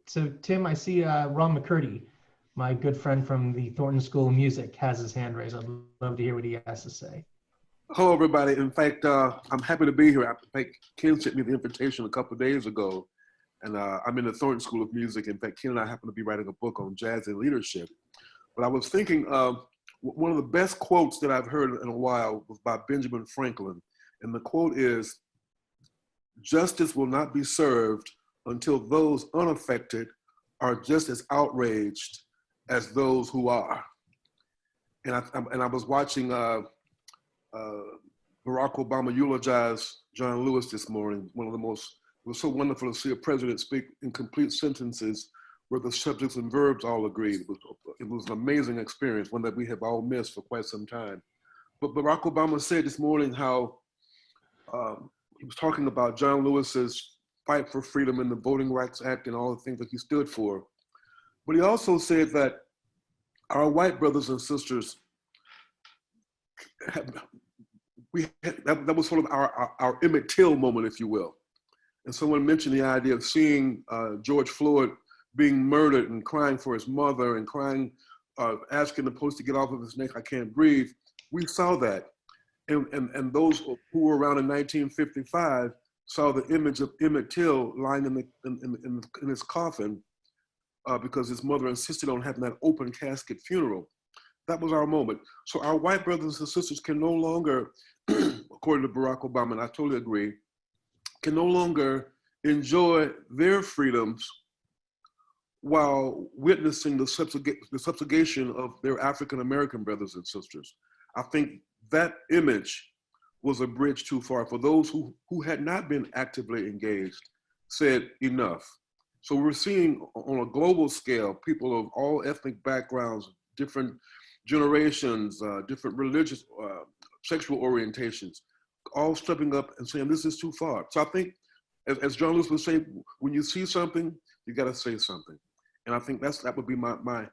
So Tim, I see Ron McCurdy, my good friend from the Thornton School of Music, has his hand raised. I'd love to hear what he has to say. Hello, everybody. In fact, I'm happy to be here. In fact, Ken sent me the invitation a couple of days ago, and I'm in the Thornton School of Music. In fact, Ken and I happen to be writing a book on jazz and leadership. But I was thinking one of the best quotes that I've heard in a while was by Benjamin Franklin. And the quote is, "Justice will not be served until those unaffected are just as outraged as those who are." And I was watching Barack Obama eulogize John Lewis this morning. It was so wonderful to see a president speak in complete sentences where the subjects and verbs all agreed. It was an amazing experience, one that we have all missed for quite some time. But Barack Obama said this morning how he was talking about John Lewis's fight for freedom and the Voting Rights Act and all the things that he stood for. But he also said that our white brothers and sisters, that was sort of our Emmett Till moment, if you will. And someone mentioned the idea of seeing George Floyd being murdered and crying for his mother and crying, asking the police to get off of his neck, "I can't breathe." We saw that. And those who were around in 1955 saw the image of Emmett Till lying in his coffin because his mother insisted on having that open casket funeral. That was our moment. So our white brothers and sisters can no longer, according to Barack Obama, and I totally agree, can no longer enjoy their freedoms while witnessing the subjugation of their African-American brothers and sisters. I think that image was a bridge too far for those who had not been actively engaged, said enough. So we're seeing on a global scale, people of all ethnic backgrounds, different generations, different religious, sexual orientations, all stepping up and saying, this is too far. So I think, as John Lewis would say, when you see something, you gotta say something. And I think that would be my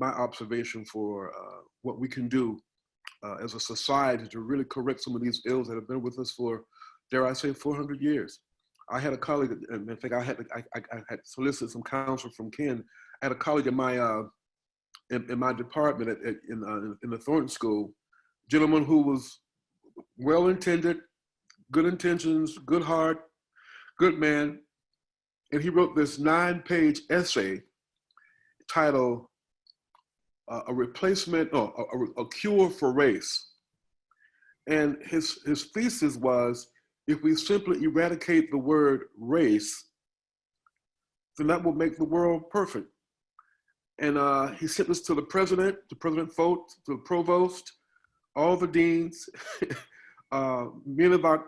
observation for what we can do as a society to really correct some of these ills that have been with us for, dare I say, 400 years. I had a colleague, and I think I had solicited some counsel from Ken. I had a colleague in my department in the Thornton School, gentleman who was well-intended, good intentions, good heart, good man. And he wrote this 9-page essay titled A Replacement, a Cure for Race. And his thesis was, if we simply eradicate the word race, then that will make the world perfect. And he sent this to the president, to President Folt, to the provost, all the deans, many of our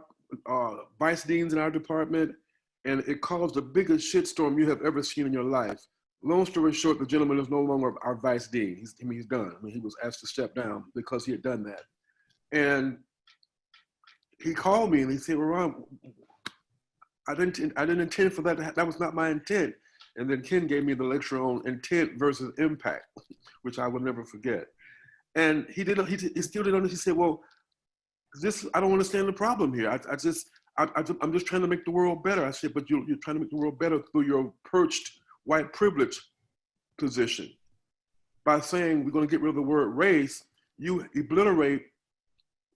vice deans in our department, and it caused the biggest shitstorm you have ever seen in your life. Long story short, the gentleman is no longer our vice dean. He's done. I mean, he was asked to step down because he had done that. And he called me and he said, well, Ron, I didn't intend for that. That was not my intent. And then Ken gave me the lecture on intent versus impact, which I will never forget. And he still didn't understand. He said, well, I don't understand the problem here. I'm just trying to make the world better. I said, but you're trying to make the world better through your perched white privilege position. By saying we're going to get rid of the word race, you obliterate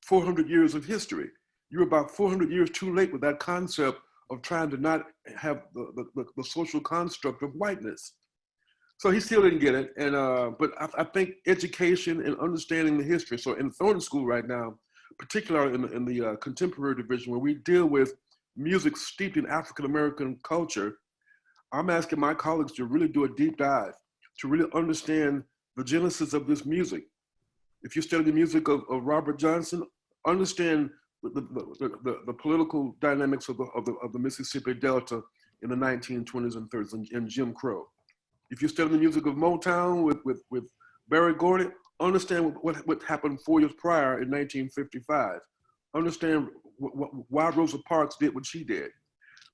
400 years of history. You're about 400 years too late with that concept of trying to not have the social construct of whiteness. So he still didn't get it. And but I think education and understanding the history. So in Thornton School right now, particularly in the contemporary division, where we deal with music steeped in African-American culture, I'm asking my colleagues to really do a deep dive, to really understand the genesis of this music. If you study the music of Robert Johnson, understand the political dynamics of the Mississippi Delta in the 1920s and 30s and Jim Crow. If you study the music of Motown with Berry Gordy, understand what happened 4 years prior in 1955. Understand why Rosa Parks did what she did.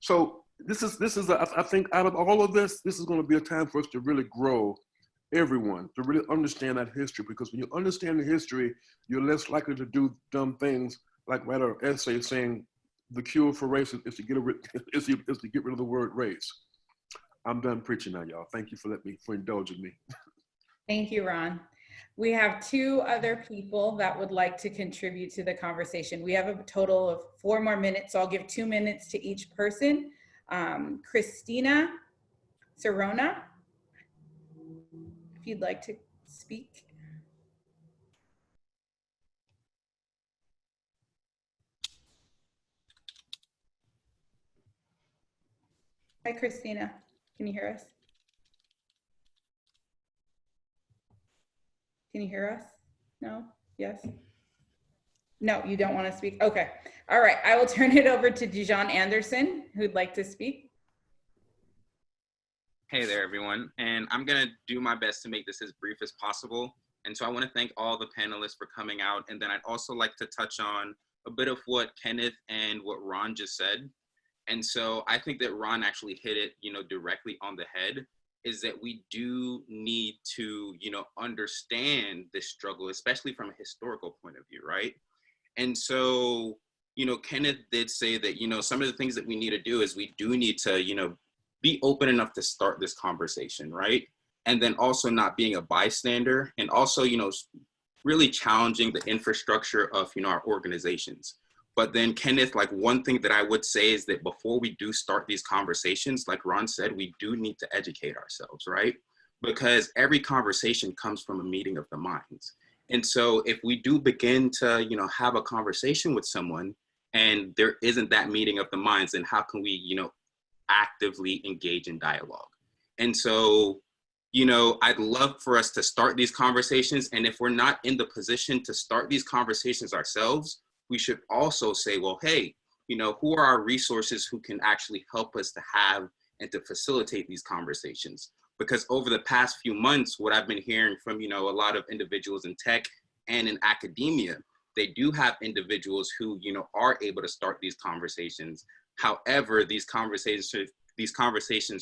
So this is I think out of all of this is going to be a time for us to really grow, everyone, to really understand that history, because when you understand the history, you're less likely to do dumb things like write an essay saying the cure for race is to get rid of the word race. I'm done preaching now, y'all. Thank you for indulging me. Thank you, Ron. We have 2 other people that would like to contribute to the conversation. We have a total of 4 more minutes, so I'll give 2 minutes to each person. Christina Serona, if you'd like to speak. Hi, Christina. Can you hear us? Can you hear us? No? Yes? No, you don't want to speak? Okay. All right. I will turn it over to Dijon Anderson, who'd like to speak. Hey there, everyone. And I'm going to do my best to make this as brief as possible. And so I want to thank all the panelists for coming out. And then I'd also like to touch on a bit of what Kenneth and what Ron just said. And so I think that Ron actually hit it, directly on the head, is that we do need to, understand this struggle, especially from a historical point of view, right? And so, Kenneth did say that, some of the things that we need to do is we do need to, be open enough to start this conversation, right? And then also not being a bystander, and also, really challenging the infrastructure of, our organizations. But then Kenneth, one thing that I would say is that before we do start these conversations, like Ron said, we do need to educate ourselves, right? Because every conversation comes from a meeting of the minds. And so if we do begin to, have a conversation with someone, and there isn't that meeting of the minds, then how can we, actively engage in dialogue? And so, I'd love for us to start these conversations. And if we're not in the position to start these conversations ourselves, we should also say, well, hey, who are our resources who can actually help us to have and to facilitate these conversations? Because over the past few months, what I've been hearing from, a lot of individuals in tech and in academia, they do have individuals who, are able to start these conversations. However, these conversations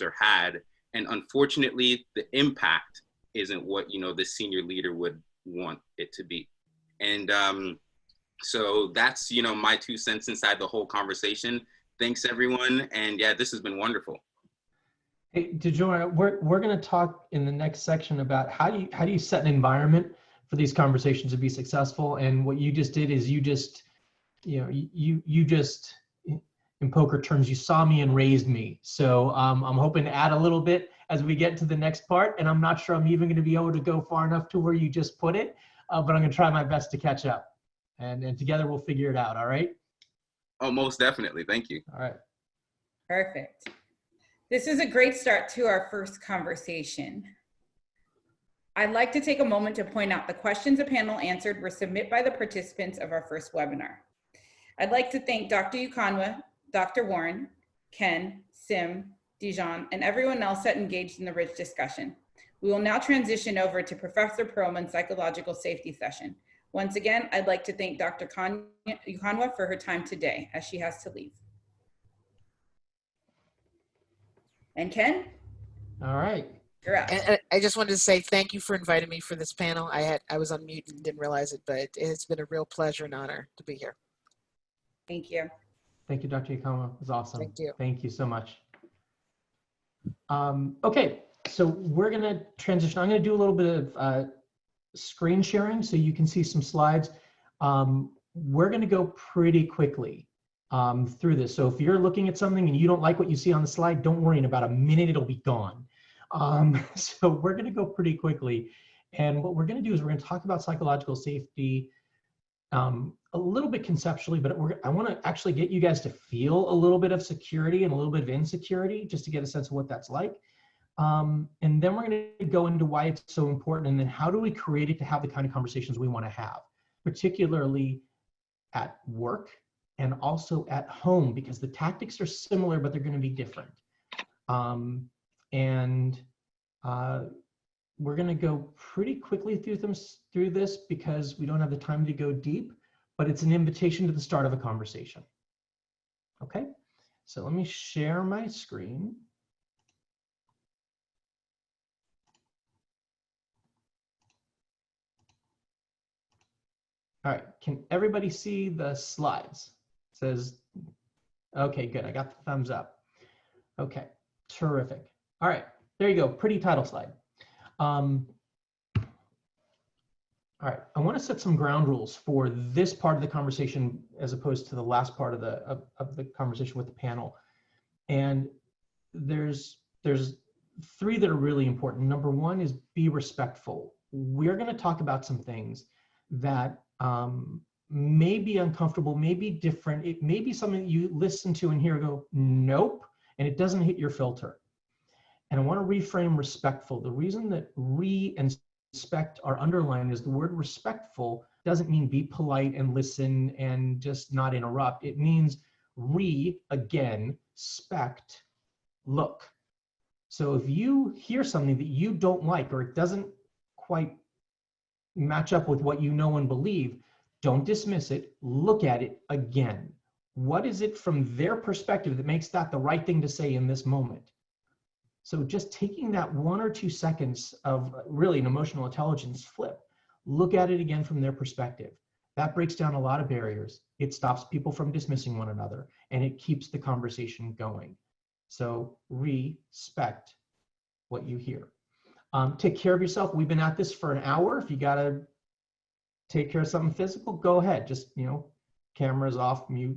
are had, and unfortunately, the impact isn't what, the senior leader would want it to be. And so that's, my 2 cents inside the whole conversation. Thanks, everyone. And yeah, this has been wonderful. Hey, DeJoy, we're going to talk in the next section about how do you set an environment for these conversations to be successful. And what you just did is you just in poker terms, you saw me and raised me. So I'm hoping to add a little bit as we get to the next part. And I'm not sure I'm even going to be able to go far enough to where you just put it, but I'm going to try my best to catch up. And together we'll figure it out. All right? Oh, most definitely. Thank you. All right. Perfect. This is a great start to our first conversation. I'd like to take a moment to point out the questions the panel answered were submitted by the participants of our first webinar. I'd like to thank Dr. Yukonwa, Dr. Warren, Ken, Sim, Dijon, and everyone else that engaged in the rich discussion. We will now transition over to Professor Perelman's psychological safety session. Once again, I'd like to thank Dr. Yukonwa for her time today, as she has to leave. And Ken? All right. You're up. And I just wanted to say thank you for inviting me for this panel. I was on mute and didn't realize it, but it's been a real pleasure and honor to be here. Thank you. Thank you, Dr. Yukonwa. It was awesome. Thank you. Thank you so much. Okay, so we're going to transition. I'm going to do a little bit of screen sharing so you can see some slides. We're going to go pretty quickly through this. So if you're looking at something and you don't like what you see on the slide, don't worry, in about a minute it'll be gone. So we're going to go pretty quickly. And what we're going to do is we're going to talk about psychological safety a little bit conceptually, but I want to actually get you guys to feel a little bit of security and a little bit of insecurity, just to get a sense of what that's like. And then we're going to go into why it's so important, and then how do we create it to have the kind of conversations we want to have, particularly at work and also at home, because the tactics are similar, but they're going to be different. We're going to go pretty quickly through this because we don't have the time to go deep, but it's an invitation to the start of a conversation. Okay, so let me share my screen. All right, can everybody see the slides? It says, okay, good, I got the thumbs up. Okay, terrific. All right, there you go, pretty title slide. All right, I want to set some ground rules for this part of the conversation as opposed to the last part of the conversation with the panel. And there's 3 that are really important. Number 1 is be respectful. We're going to talk about some things that may be uncomfortable, may be different. It may be something that you listen to and hear go, nope, and it doesn't hit your filter. And I want to reframe respectful. The reason that re and respect are underlined is the word respectful doesn't mean be polite and listen and just not interrupt. It means again, spect, look. So if you hear something that you don't like, or it doesn't quite match up with what you know and believe, don't dismiss it, look at it again. What is it from their perspective that makes that the right thing to say in this moment? So just taking that 1 or 2 seconds of really an emotional intelligence flip, look at it again from their perspective. That breaks down a lot of barriers. It stops people from dismissing one another, and it keeps the conversation going. So respect what you hear. Take care of yourself. We've been at this for an hour. If you gotta take care of something physical, go ahead. Just, cameras off, mute,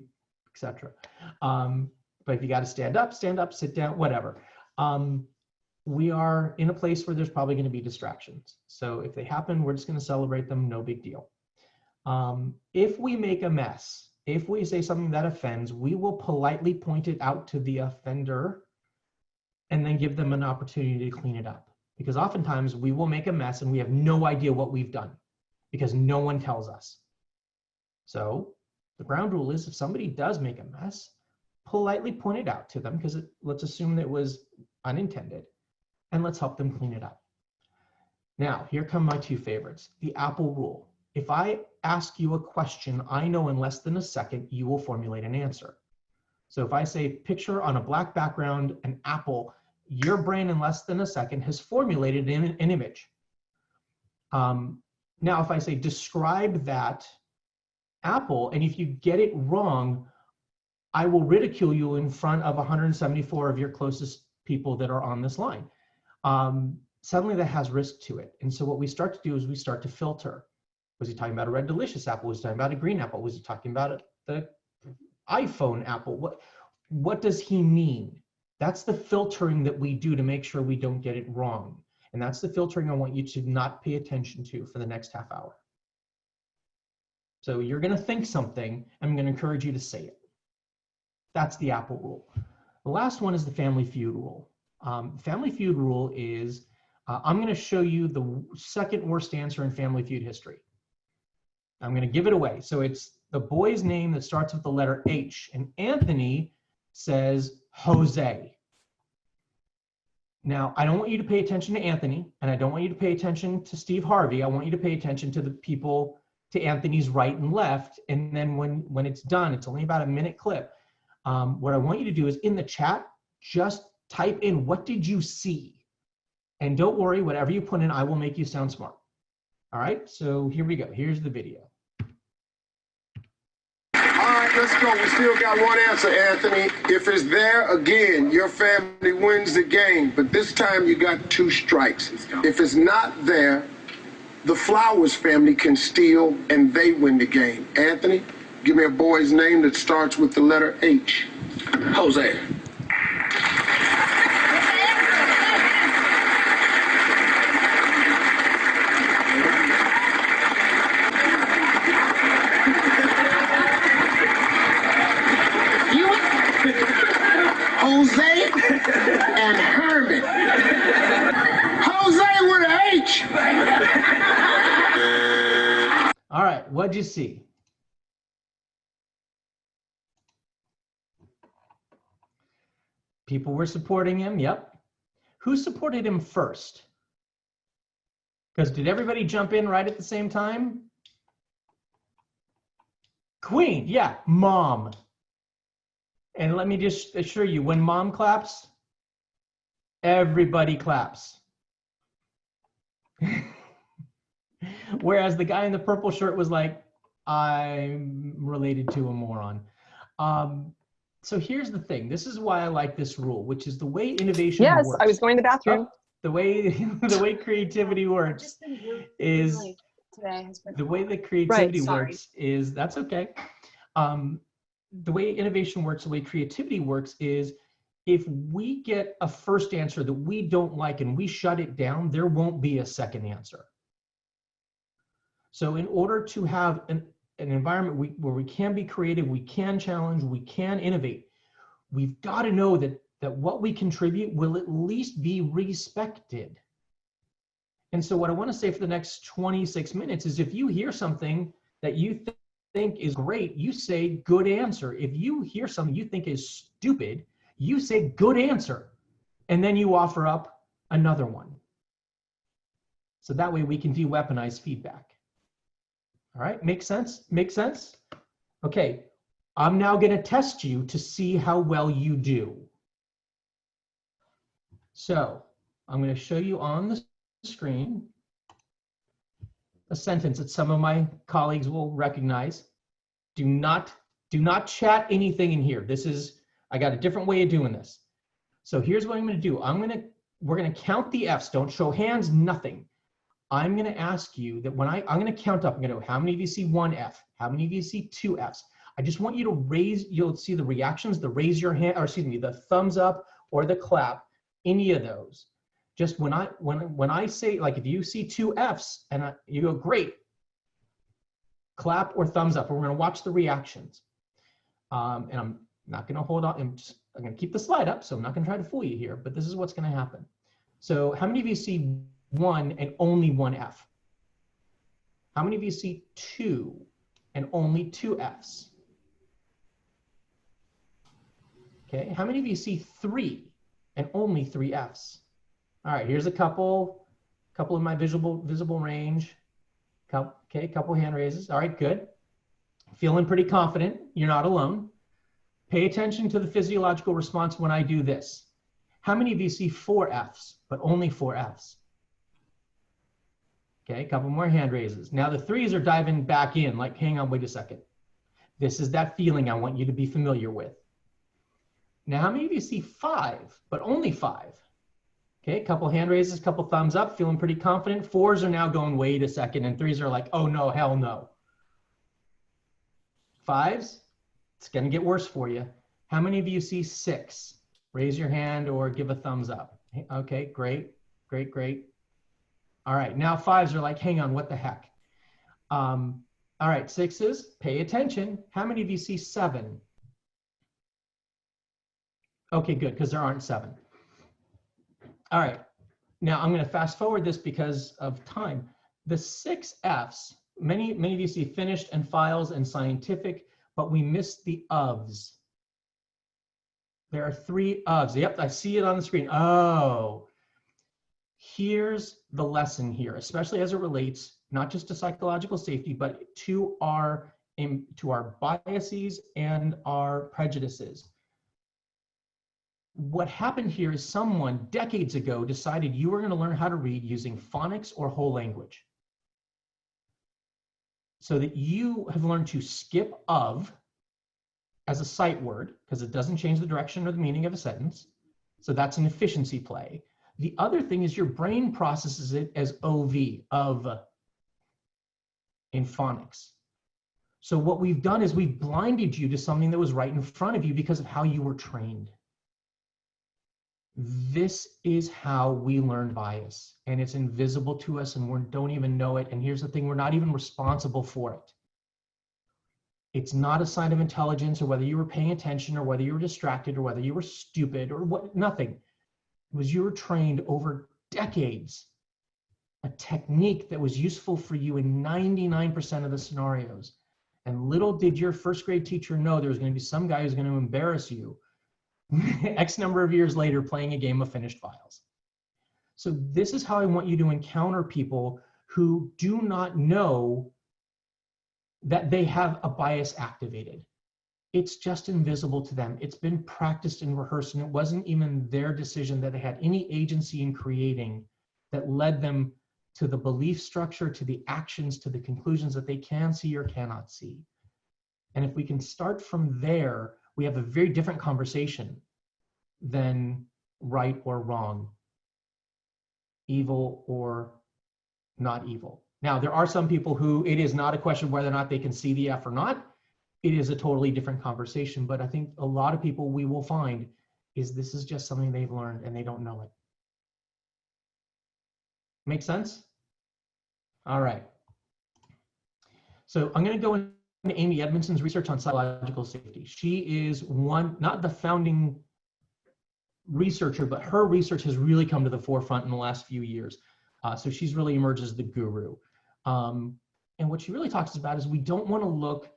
etc. But if you gotta stand up, sit down, whatever. We are in a place where there's probably going to be distractions. So if they happen, we're just going to celebrate them, no big deal. If we make a mess if we say something that offends, we will politely point it out to the offender and then give them an opportunity to clean it up. Because oftentimes we will make a mess and we have no idea what we've done because no one tells us. So the ground rule is if somebody does make a mess, politely point it out to them, because let's assume that it was unintended, and let's help them clean it up. Now, here come my two favorites. The Apple rule. If I ask you a question, I know in less than a second, you will formulate an answer. So if I say picture on a black background, an apple, your brain in less than a second has formulated an image. Now, if I say describe that apple, and if you get it wrong, I will ridicule you in front of 174 of your closest people that are on this line. Suddenly that has risk to it. And so what we start to do is we start to filter. Was he talking about a red delicious apple? Was he talking about a green apple? Was he talking about the iPhone apple? What does he mean? That's the filtering that we do to make sure we don't get it wrong. And that's the filtering I want you to not pay attention to for the next half hour. So you're going to think something, I'm going to encourage you to say it. That's the Apple rule. The last one is the Family Feud rule. Family Feud rule is, I'm going to show you the second worst answer in Family Feud history. I'm going to give it away. So it's the boy's name that starts with the letter H, and Anthony says Jose. Now, I don't want you to pay attention to Anthony, and I don't want you to pay attention to Steve Harvey. I want you to pay attention to the people to Anthony's right and left. And then when it's done, it's only about a minute clip. What I want you to do is in the chat, just type in, what did you see? And don't worry, whatever you put in, I will make you sound smart. All right, so here we go. Here's the video. All right, let's go. We still got one answer, Anthony. If it's there, again, your family wins the game. But this time you got 2 strikes. If it's not there, the Flowers family can steal and they win the game. Anthony, give me a boy's name that starts with the letter H. Jose. Jose and Herman. Jose with an H. All right, what'd you see? People were supporting him, yep. Who supported him first? Because did everybody jump in right at the same time? Queen, yeah, mom. And let me just assure you, when mom claps, everybody claps. Whereas the guy in the purple shirt was like, I'm related to a moron. So here's the thing. This is why I like this rule, which is the way innovation works. Yes, I was going to the bathroom. The way creativity works is the way that creativity works is, that's okay. The way innovation works, the way creativity works is, if we get a first answer that we don't like and we shut it down, there won't be a second answer. So in order to have an environment where we can be creative, we can challenge, we can innovate, we've got to know that what we contribute will at least be respected. And so what I want to say for the next 26 minutes is, if you hear something that you think is great, you say good answer. If you hear something you think is stupid, you say good answer, and then you offer up another one. So that way we can de-weaponize feedback. All right, make sense? Make sense? Okay, I'm now going to test you to see how well you do. So I'm going to show you on the screen a sentence that some of my colleagues will recognize. Do not chat anything in here. I got a different way of doing this. So here's what I'm going to do. We're going to count the F's. Don't show hands, nothing. I'm going to ask you that when I'm going to count up, I'm going to go, how many of you see 1 F? How many of you see 2 F's? I just want you to you'll see the reactions, the raise your hand, or excuse me, the thumbs up or the clap, any of those. Just when I say, like, if you see 2 F's and you go, great, clap or thumbs up, and we're going to watch the reactions. And I'm not going to hold on. I'm going to keep the slide up, so I'm not going to try to fool you here, but this is what's going to happen. So how many of you see 1 and only 1 F? How many of you see 2 and only 2 Fs? Okay, how many of you see 3 and only 3 Fs? All right, here's a couple of my visible range. Okay, couple hand raises. All right, good. Feeling pretty confident. You're not alone. Pay attention to the physiological response when I do this. How many of you see 4 Fs, but only 4 Fs? Okay, a couple more hand raises. Now the 3s are diving back in, like, hang on, wait a second. This is that feeling I want you to be familiar with. Now, how many of you see 5, but only 5? Okay, a couple hand raises, couple thumbs up, feeling pretty confident. 4s are now going, wait a second, and 3s are like, oh no, hell no. 5s, it's gonna get worse for you. How many of you see 6? Raise your hand or give a thumbs up. Okay, great, great, great. All right, now 5s are like, hang on, what the heck? All right, 6s, pay attention. How many of you see 7? Okay, good, because there aren't 7. All right, now I'm going to fast forward this because of time. The 6 Fs, many of you see finished and files and scientific, but we missed the ofs. There are 3 ofs. Yep, I see it on the screen. Oh, here's the lesson here, especially as it relates not just to psychological safety, but to our biases and our prejudices. What happened here is someone decades ago decided you were going to learn how to read using phonics or whole language. So that you have learned to skip of as a sight word, because it doesn't change the direction or the meaning of a sentence. So that's an efficiency play. The other thing is your brain processes it as OV, of, in phonics. So what we've done is we've blinded you to something that was right in front of you because of how you were trained. This is how we learn bias, and it's invisible to us and we don't even know it. And here's the thing, we're not even responsible for it. It's not a sign of intelligence or whether you were paying attention or whether you were distracted or whether you were stupid or what, nothing. It was you were trained over decades, a technique that was useful for you in 99% of the scenarios. And little did your first grade teacher know there was going to be some guy who's going to embarrass you X number of years later playing a game of finished files. So this is how I want you to encounter people who do not know that they have a bias activated. It's just invisible to them. It's been practiced and rehearsed, and it wasn't even their decision that they had any agency in creating that led them to the belief structure, to the actions, to the conclusions that they can see or cannot see. And if we can start from there, we have a very different conversation than right or wrong, evil or not evil. Now, there are some people who it is not a question of whether or not they can see the F or not. It is a totally different conversation. But I think a lot of people we will find is this is just something they've learned and they don't know it. Make sense? All right. So I'm going to go into Amy Edmondson's research on psychological safety. She is not the founding researcher, but her research has really come to the forefront in the last few years. So she's really emerged as the guru. And what she really talks about is we don't want to look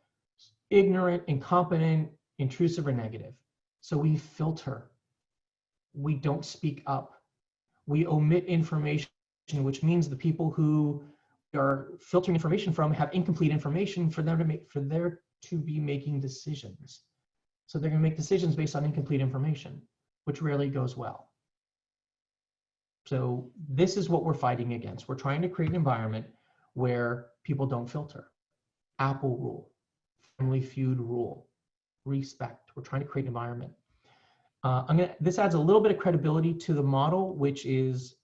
ignorant, incompetent, intrusive, or negative. So we filter. We don't speak up. We omit information, which means the people who are filtering information from have incomplete information for them to be making decisions. So they're going to make decisions based on incomplete information, which rarely goes well. So this is what we're fighting against. We're trying to create an environment where people don't filter. Apple rule, Family Feud rule, respect. We're trying to create an environment. This adds a little bit of credibility to the model, which is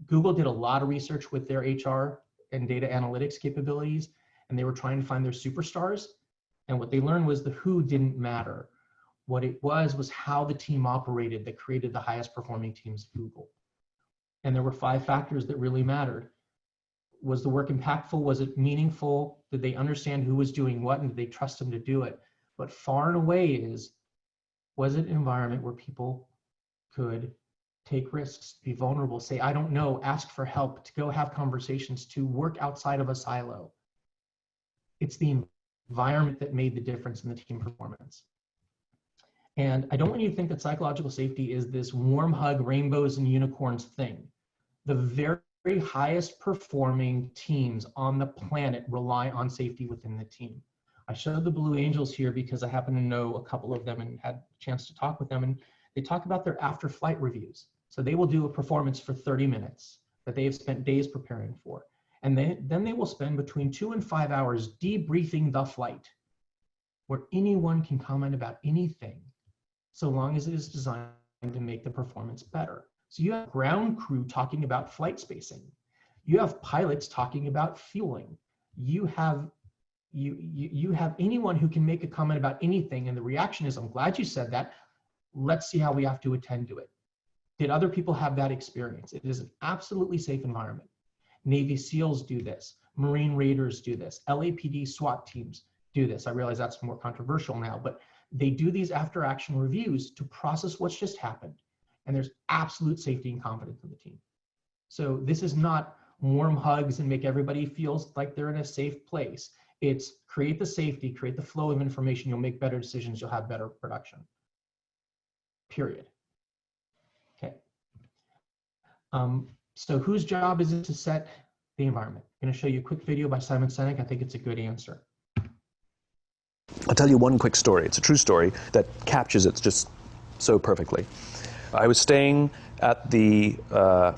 Google did a lot of research with their HR and data analytics capabilities, and they were trying to find their superstars. And what they learned was the who didn't matter. What it was how the team operated that created the highest performing teams at Google. And there were 5 factors that really mattered. Was the work impactful? Was it meaningful? Did they understand who was doing what? And did they trust them to do it? but far and away was it an environment where people could take risks, be vulnerable, say, I don't know, ask for help, to go have conversations, to work outside of a silo. It's the environment that made the difference in the team performance. And I don't want you to think that psychological safety is this warm hug, rainbows and unicorns thing. The very highest performing teams on the planet rely on safety within the team. I showed the Blue Angels here because I happen to know a couple of them and had a chance to talk with them, and they talk about their after flight reviews. So they will do a performance for 30 minutes that they have spent days preparing for. And then they will spend between 2 and 5 hours debriefing the flight, where anyone can comment about anything, so long as it is designed to make the performance better. So you have ground crew talking about flight spacing. You have pilots talking about fueling. You have anyone who can make a comment about anything, and the reaction is, I'm glad you said that. Let's see how we have to attend to it. Did other people have that experience? It is an absolutely safe environment. Navy SEALs do this. Marine Raiders do this. LAPD SWAT teams do this. I realize that's more controversial now, but they do these after action reviews to process what's just happened. And there's absolute safety and confidence in the team. So this is not warm hugs and make everybody feel like they're in a safe place. It's create the safety, create the flow of information. You'll make better decisions. You'll have better production. Period. Okay. So whose job is it to set the environment? I'm going to show you a quick video by Simon Sinek. I think it's a good answer. I'll tell you one quick story. It's a true story that captures it just so perfectly. I was staying at the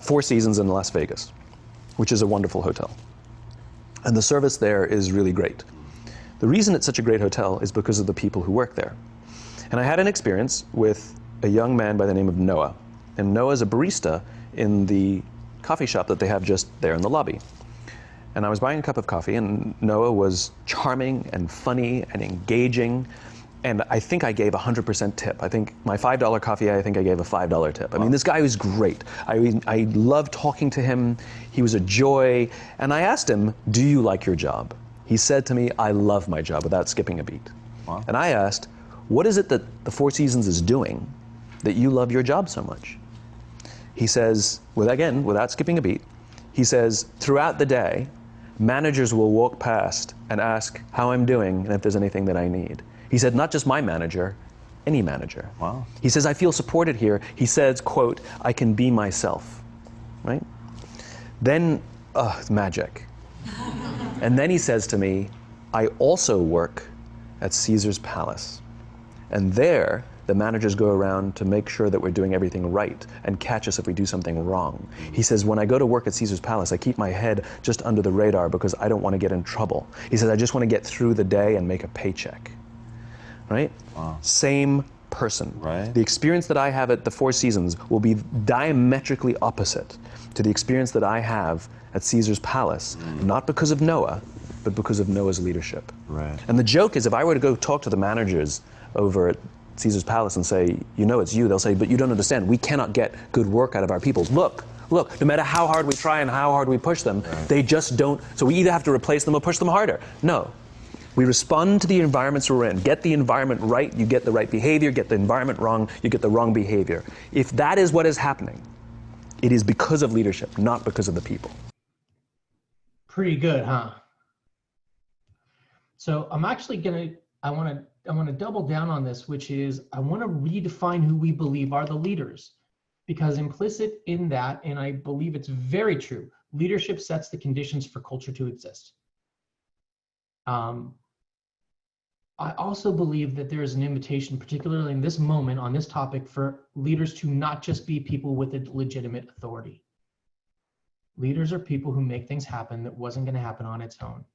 Four Seasons in Las Vegas, which is a wonderful hotel. And the service there is really great. The reason it's such a great hotel is because of the people who work there. And I had an experience with a young man by the name of Noah. And Noah is a barista in the coffee shop that they have just there in the lobby. And I was buying a cup of coffee, and Noah was charming and funny and engaging. And I think I gave 100% tip. I think my $5 coffee, I think I gave a $5 tip. Wow. I mean, this guy was great. I loved talking to him. He was a joy. And I asked him, do you like your job? He said to me, I love my job, without skipping a beat. Wow. And I asked, what is it that the Four Seasons is doing that you love your job so much? He says, without skipping a beat, he says, throughout the day, managers will walk past and ask how I'm doing and if there's anything that I need. He said, not just my manager, any manager. Wow. He says, I feel supported here. He says, quote, I can be myself, right? Then, magic. And then he says to me, I also work at Caesar's Palace. And there, the managers go around to make sure that we're doing everything right and catch us if we do something wrong. He says, when I go to work at Caesar's Palace, I keep my head just under the radar because I don't want to get in trouble. He says, I just want to get through the day and make a paycheck. Right? Wow. Same person. Right. The experience that I have at the Four Seasons will be diametrically opposite to the experience that I have at Caesar's Palace, not because of Noah, but because of Noah's leadership. Right. And the joke is, if I were to go talk to the managers over at Caesar's Palace and say, you know it's you, they'll say, but you don't understand, we cannot get good work out of our people. Look, no matter how hard we try and how hard we push them, they just don't, so we either have to replace them or push them harder. No. We respond to the environments we're in. Get the environment right, you get the right behavior. Get the environment wrong, you get the wrong behavior. If that is what is happening, it is because of leadership, not because of the people. Pretty good, huh? So I'm actually I want to double down on this, which is I want to redefine who we believe are the leaders, because implicit in that, and I believe it's very true, leadership sets the conditions for culture to exist. I also believe that there is an invitation, particularly in this moment on this topic, for leaders to not just be people with a legitimate authority. Leaders are people who make things happen that wasn't going to happen on its own.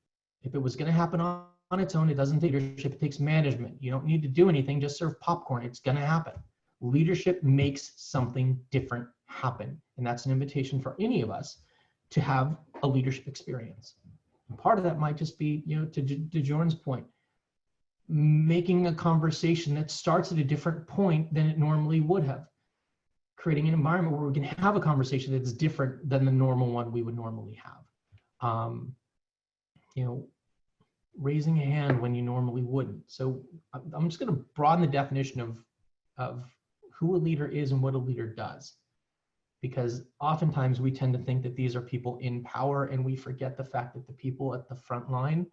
If it was going to happen on its own, it doesn't take leadership, it takes management. You don't need to do anything, just serve popcorn. It's going to happen. Leadership makes something different happen. And that's an invitation for any of us to have a leadership experience. And part of that might just be, to Jordan's point, making a conversation that starts at a different point than it normally would have. Creating an environment where we can have a conversation that's different than the normal one we would normally have. raising a hand when you normally wouldn't. So I'm just going to broaden the definition of who a leader is and what a leader does, because oftentimes we tend to think that these are people in power, and we forget the fact that the people at the front line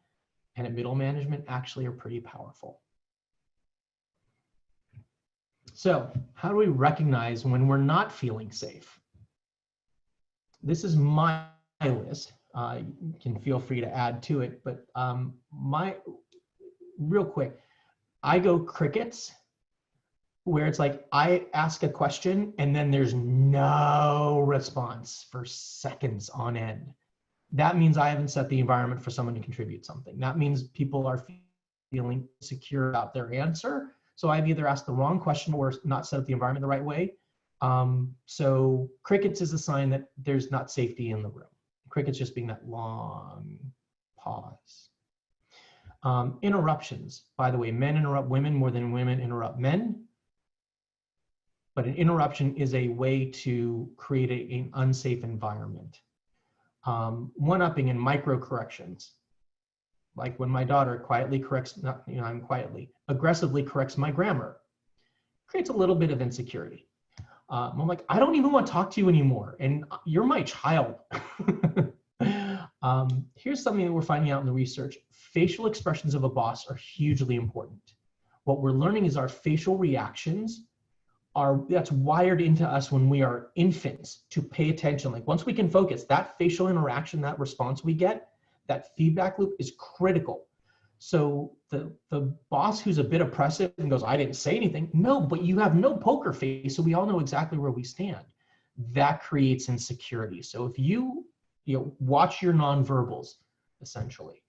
and at middle management actually are pretty powerful. So how do we recognize when we're not feeling safe? This is my list. You can feel free to add to it, but real quick, I go crickets, where it's like I ask a question and then there's no response for seconds on end. That means I haven't set the environment for someone to contribute something. That means people are feeling secure about their answer. So I've either asked the wrong question or not set up the environment the right way. So crickets is a sign that there's not safety in the room. Crickets just being that long pause. Interruptions, by the way, men interrupt women more than women interrupt men. But an interruption is a way to create an unsafe environment. One-upping and micro corrections, like when my daughter quietly corrects, aggressively corrects my grammar, creates a little bit of insecurity. I'm like, I don't even want to talk to you anymore, and you're my child. Here's something that we're finding out in the research. Facial expressions of a boss are hugely important. What we're learning is our facial reactions that's wired into us when we are infants to pay attention. Like once we can focus, that facial interaction, that response we get, that feedback loop is critical. So the boss who's a bit oppressive and goes, I didn't say anything. No, but you have no poker face, so we all know exactly where we stand. That creates insecurity. So if you watch your nonverbals, essentially.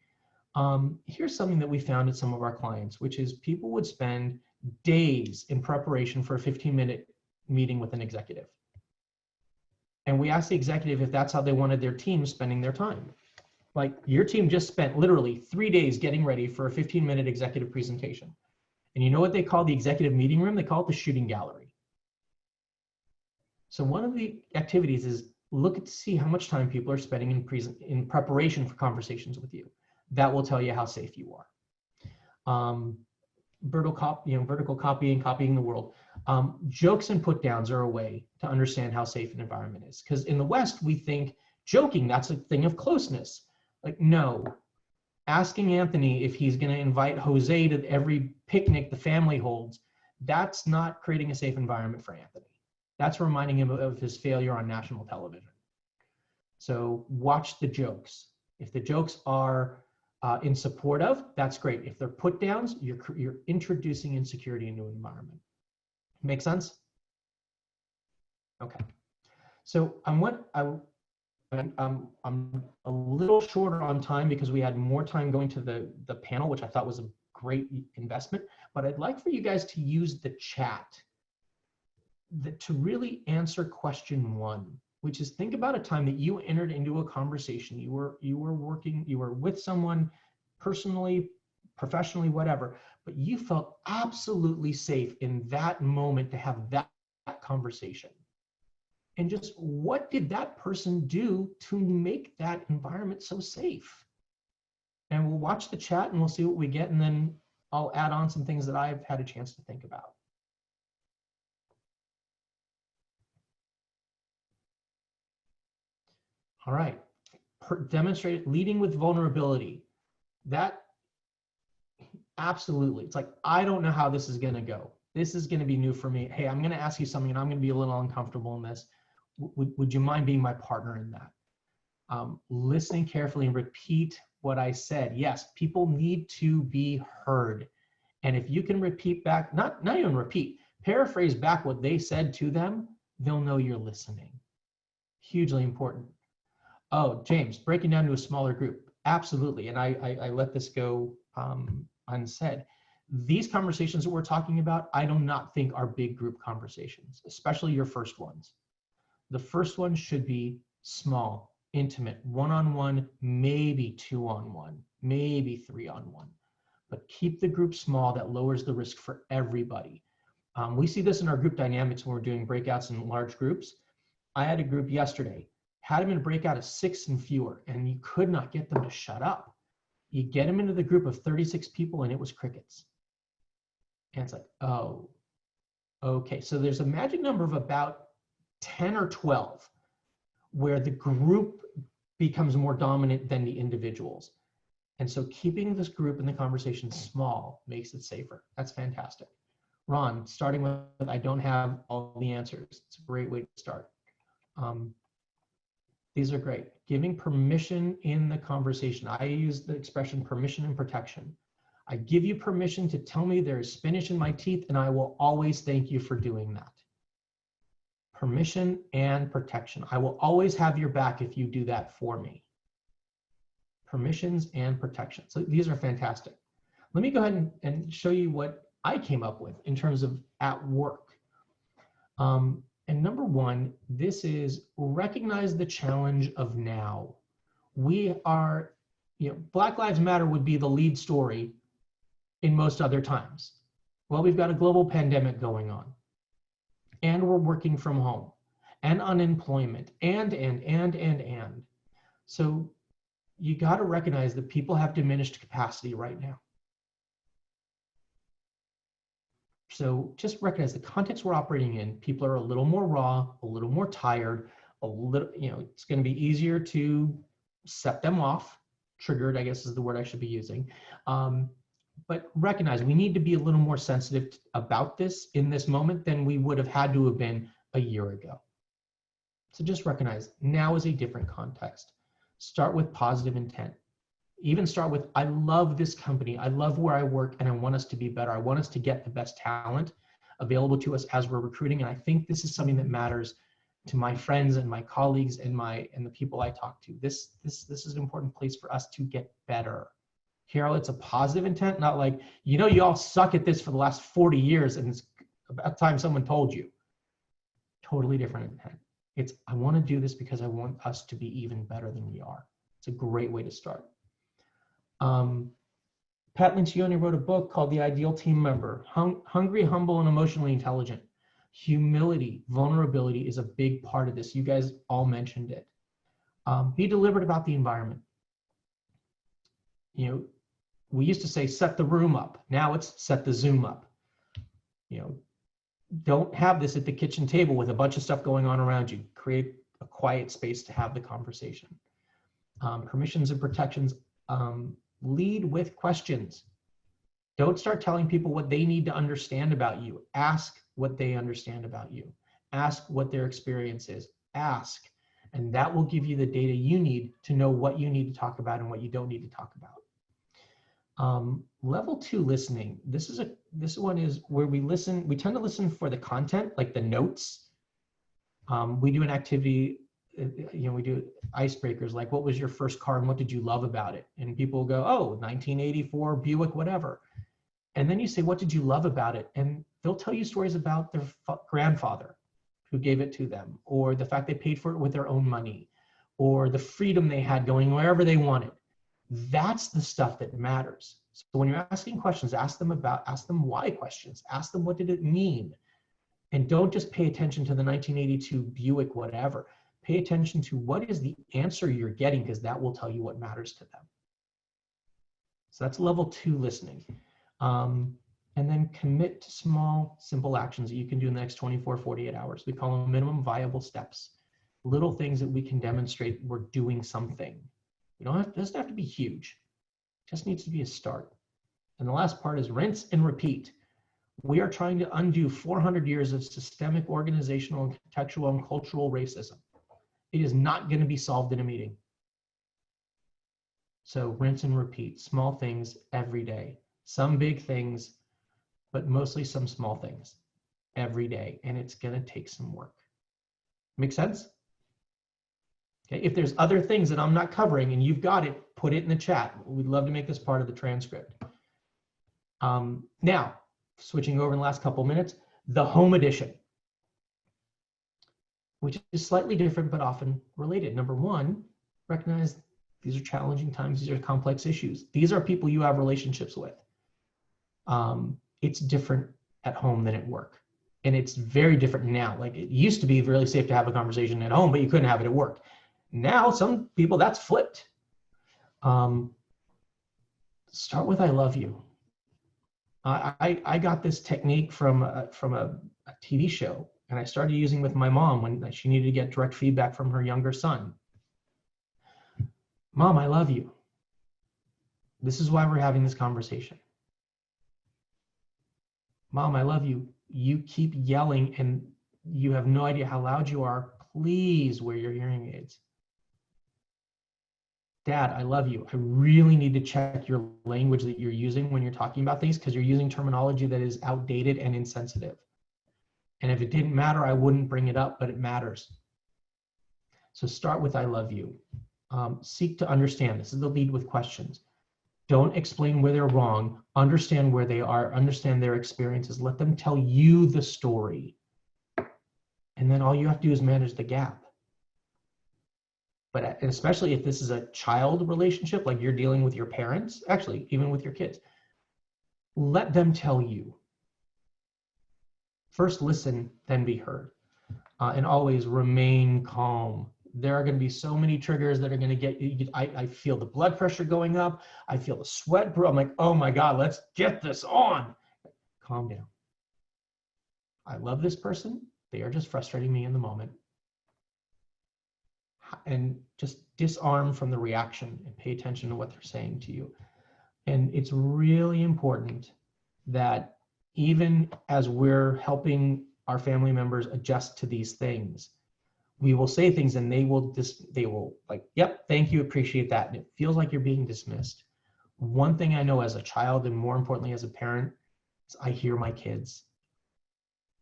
Here's something that we found at some of our clients, which is people would spend days in preparation for a 15-minute meeting with an executive. And we asked the executive if that's how they wanted their team spending their time. Like your team just spent literally 3 days getting ready for a 15-minute executive presentation. And you know what they call the executive meeting room? They call it the shooting gallery. So one of the activities is look to see how much time people are spending in preparation for conversations with you. That will tell you how safe you are. Vertical copying the world. Jokes and put downs are a way to understand how safe an environment is. Because in the West, we think joking, that's a thing of closeness. Like, no. Asking Anthony if he's going to invite Jose to every picnic the family holds, that's not creating a safe environment for Anthony. That's reminding him of his failure on national television. So watch the jokes. If the jokes are in support of, that's great. If they're put downs, you're introducing insecurity into an environment. Make sense? Okay. So I'm a little shorter on time because we had more time going to the panel, which I thought was a great investment. But I'd like for you guys to use the chat to really answer question 1, which is think about a time that you entered into a conversation. You were with someone personally, professionally, whatever, but you felt absolutely safe in that moment to have that conversation. And just what did that person do to make that environment so safe? And we'll watch the chat and we'll see what we get, and then I'll add on some things that I've had a chance to think about. All right, demonstrate leading with vulnerability. That absolutely, it's like, I don't know how this is gonna go. This is gonna be new for me. Hey, I'm gonna ask you something and I'm gonna be a little uncomfortable in this. Would you mind being my partner in that? Listening carefully and repeat what I said. Yes, people need to be heard. And if you can repeat back, not even repeat, paraphrase back what they said to them, they'll know you're listening. Hugely important. Oh, James, breaking down to a smaller group. Absolutely, and I let this go unsaid. These conversations that we're talking about, I do not think are big group conversations, especially your first ones. The first one should be small, intimate, one-on-one, maybe 2-on-1, maybe 3-on-1. But keep the group small. That lowers the risk for everybody. We see this in our group dynamics when we're doing breakouts in large groups. I had a group yesterday, had them in a breakout of 6 and fewer, and you could not get them to shut up. You get them into the group of 36 people and it was crickets. And it's like, oh, okay. So there's a magic number of about 10 or 12 where the group becomes more dominant than the individuals. And so keeping this group and the conversation small makes it safer. That's fantastic. Ron, starting with, I don't have all the answers. It's a great way to start. These are great. Giving permission in the conversation. I use the expression permission and protection. I give you permission to tell me there is spinach in my teeth, and I will always thank you for doing that. Permission and protection. I will always have your back if you do that for me. Permissions and protection. So these are fantastic. Let me go ahead and show you what I came up with in terms of at work. And number one, this is recognize the challenge of now. We are, Black Lives Matter would be the lead story in most other times. Well, we've got a global pandemic going on, and we're working from home, and unemployment, and. So you got to recognize that people have diminished capacity right now. So just recognize the context we're operating in. People are a little more raw, a little more tired, a little, it's going to be easier to set them off. Triggered, I guess is the word I should be using. But recognize we need to be a little more sensitive about this in this moment than we would have had to have been a year ago. So just recognize now is a different context. Start with positive intent. Even start with, I love this company. I love where I work and I want us to be better. I want us to get the best talent available to us as we're recruiting. And I think this is something that matters to my friends and my colleagues and the people I talk to. This is an important place for us to get better. Carol, it's a positive intent, not like, you all suck at this for the last 40 years and it's about time someone told you. Totally different intent. It's, I want to do this because I want us to be even better than we are. It's a great way to start. Pat Lencioni wrote a book called The Ideal Team Member. Hungry, humble, and emotionally intelligent. Humility, vulnerability is a big part of this. You guys all mentioned it. Be deliberate about the environment. We used to say set the room up. Now it's set the Zoom up. Don't have this at the kitchen table with a bunch of stuff going on around you. Create a quiet space to have the conversation. Permissions and protections. Lead with questions. Don't start telling people what they need to understand about you. Ask what they understand about you. Ask what their experience is. Ask, and that will give you the data you need to know what you need to talk about and what you don't need to talk about. Level 2 listening. This one is where we listen. We tend to listen for the content, like the notes. We do an activity. We do icebreakers like, what was your first car and what did you love about it? And people go, oh, 1984 Buick, whatever. And then you say, what did you love about it? And they'll tell you stories about their grandfather who gave it to them, or the fact they paid for it with their own money, or the freedom they had going wherever they wanted. That's the stuff that matters. So when you're asking questions, ask them why questions. Ask them, what did it mean? And don't just pay attention to the 1982 Buick, whatever. Pay attention to what is the answer you're getting, because that will tell you what matters to them. So that's level 2 listening. And then commit to small, simple actions that you can do in the next 24, 48 hours. We call them minimum viable steps. Little things that we can demonstrate we're doing something. It doesn't have to be huge. It just needs to be a start. And the last part is rinse and repeat. We are trying to undo 400 years of systemic, organizational, contextual, and cultural racism. It is not going to be solved in a meeting. So rinse and repeat, small things every day. Some big things, but mostly some small things every day. And it's going to take some work. Make sense? Okay. If there's other things that I'm not covering and you've got it, put it in the chat. We'd love to make this part of the transcript. Now, switching over in the last couple minutes, the home edition, which is slightly different, but often related. Number one, recognize these are challenging times. These are complex issues. These are people you have relationships with. It's different at home than at work. And it's very different now. Like, it used to be really safe to have a conversation at home, but you couldn't have it at work. Now, some people, that's flipped. start with I love you. I got this technique from a TV show, and I started using with my mom when she needed to get direct feedback from her younger son. Mom, I love you. This is why we're having this conversation. Mom, I love you. You keep yelling and you have no idea how loud you are. Please wear your hearing aids. Dad, I love you. I really need to check your language that you're using when you're talking about things, because you're using terminology that is outdated and insensitive. And if it didn't matter, I wouldn't bring it up, but it matters. So start with I love you. Seek to understand. This is the lead with questions. Don't explain where they're wrong. Understand where they are. Understand their experiences. Let them tell you the story. And then all you have to do is manage the gap. But especially if this is a child relationship, like you're dealing with your parents, actually, even with your kids, let them tell you. First listen, then be heard. And always remain calm. There are going to be so many triggers that are going to get you. I feel the blood pressure going up. I feel the sweat. I'm like, oh my God, let's get this on. Calm down. I love this person. They are just frustrating me in the moment. And just disarm from the reaction and pay attention to what they're saying to you. And it's really important that even as we're helping our family members adjust to these things, we will say things and they will like, yep, thank you, appreciate that. And it feels like you're being dismissed. One thing I know as a child, and more importantly as a parent, is I hear my kids.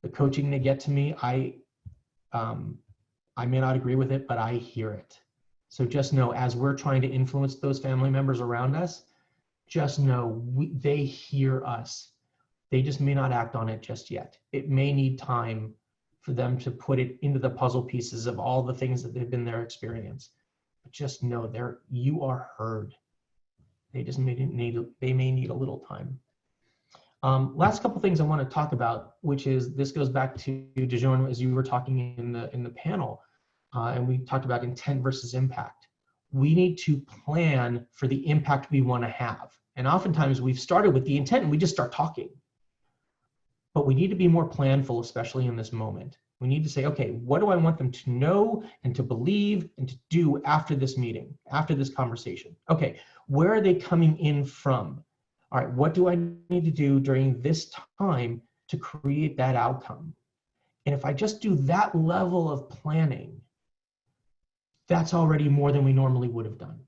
The coaching they get to me, I may not agree with it, but I hear it. So just know, as we're trying to influence those family members around us, just know they hear us. They just may not act on it just yet. It may need time for them to put it into the puzzle pieces of all the things that they've been their experience. But just know you are heard. They just may need a little time. Last couple things I want to talk about, which is, this goes back to Dijon, as you were talking in the panel, and we talked about intent versus impact. We need to plan for the impact we want to have. And oftentimes we've started with the intent and we just start talking. But we need to be more planful, especially in this moment. We need to say, okay, what do I want them to know and to believe and to do after this meeting, after this conversation? Okay, where are they coming in from? All right, what do I need to do during this time to create that outcome? And if I just do that level of planning, that's already more than we normally would have done.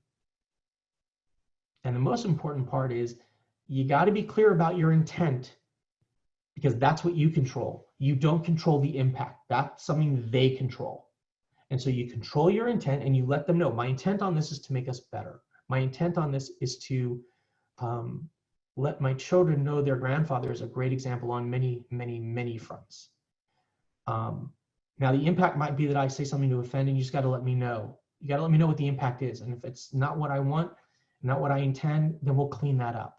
And the most important part is, you got to be clear about your intent, because that's what you control. You don't control the impact. That's something they control. And so you control your intent and you let them know, my intent on this is to make us better. My intent on this is to let my children know their grandfather is a great example on many, many, many fronts. Now the impact might be that I say something to offend, and you just got to let me know. You got to let me know what the impact is. And if it's not what I want, not what I intend, then we'll clean that up.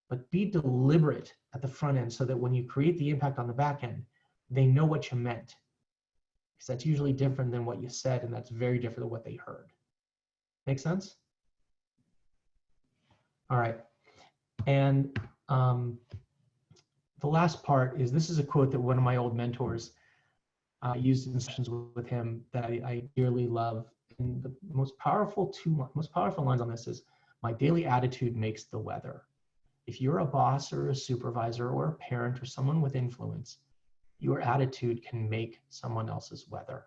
But be deliberate at the front end so that when you create the impact on the back end, they know what you meant. Because that's usually different than what you said, and that's very different than what they heard. Make sense? All right. And the last part is, this is a quote that one of my old mentors used in sessions with him that I dearly love. And the most powerful lines on this is, my daily attitude makes the weather. If you're a boss or a supervisor or a parent or someone with influence, your attitude can make someone else's weather.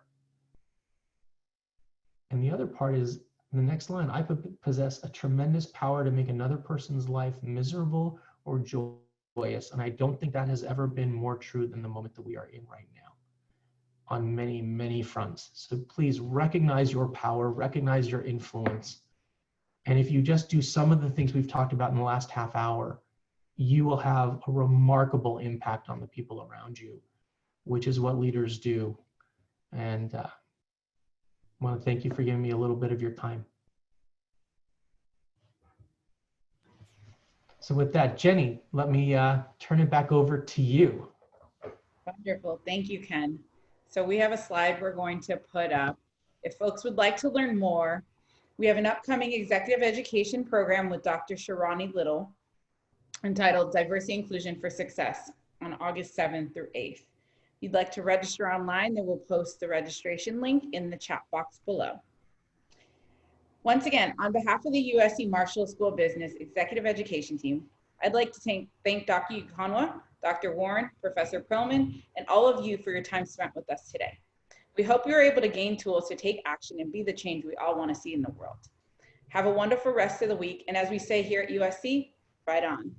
And the other part is, in the next line, I possess a tremendous power to make another person's life miserable or joyous. And I don't think that has ever been more true than the moment that we are in right now, on many, many fronts. So please recognize your power, recognize your influence. And if you just do some of the things we've talked about in the last half hour, you will have a remarkable impact on the people around you, which is what leaders do. And I want to thank you for giving me a little bit of your time. So with that, Jenny, let me turn it back over to you. Wonderful. Thank you, Ken. So we have a slide we're going to put up. If folks would like to learn more, we have an upcoming executive education program with Dr. Sharani Little. entitled Diversity Inclusion for Success on August 7th through 8th. If you'd like to register online, then we'll post the registration link in the chat box below. Once again, on behalf of the USC Marshall School of Business Executive Education Team, I'd like to thank Dr. Yukonwa, Dr. Warren, Professor Perelman, and all of you for your time spent with us today. We hope you're able to gain tools to take action and be the change we all want to see in the world. Have a wonderful rest of the week, and as we say here at USC, fight on.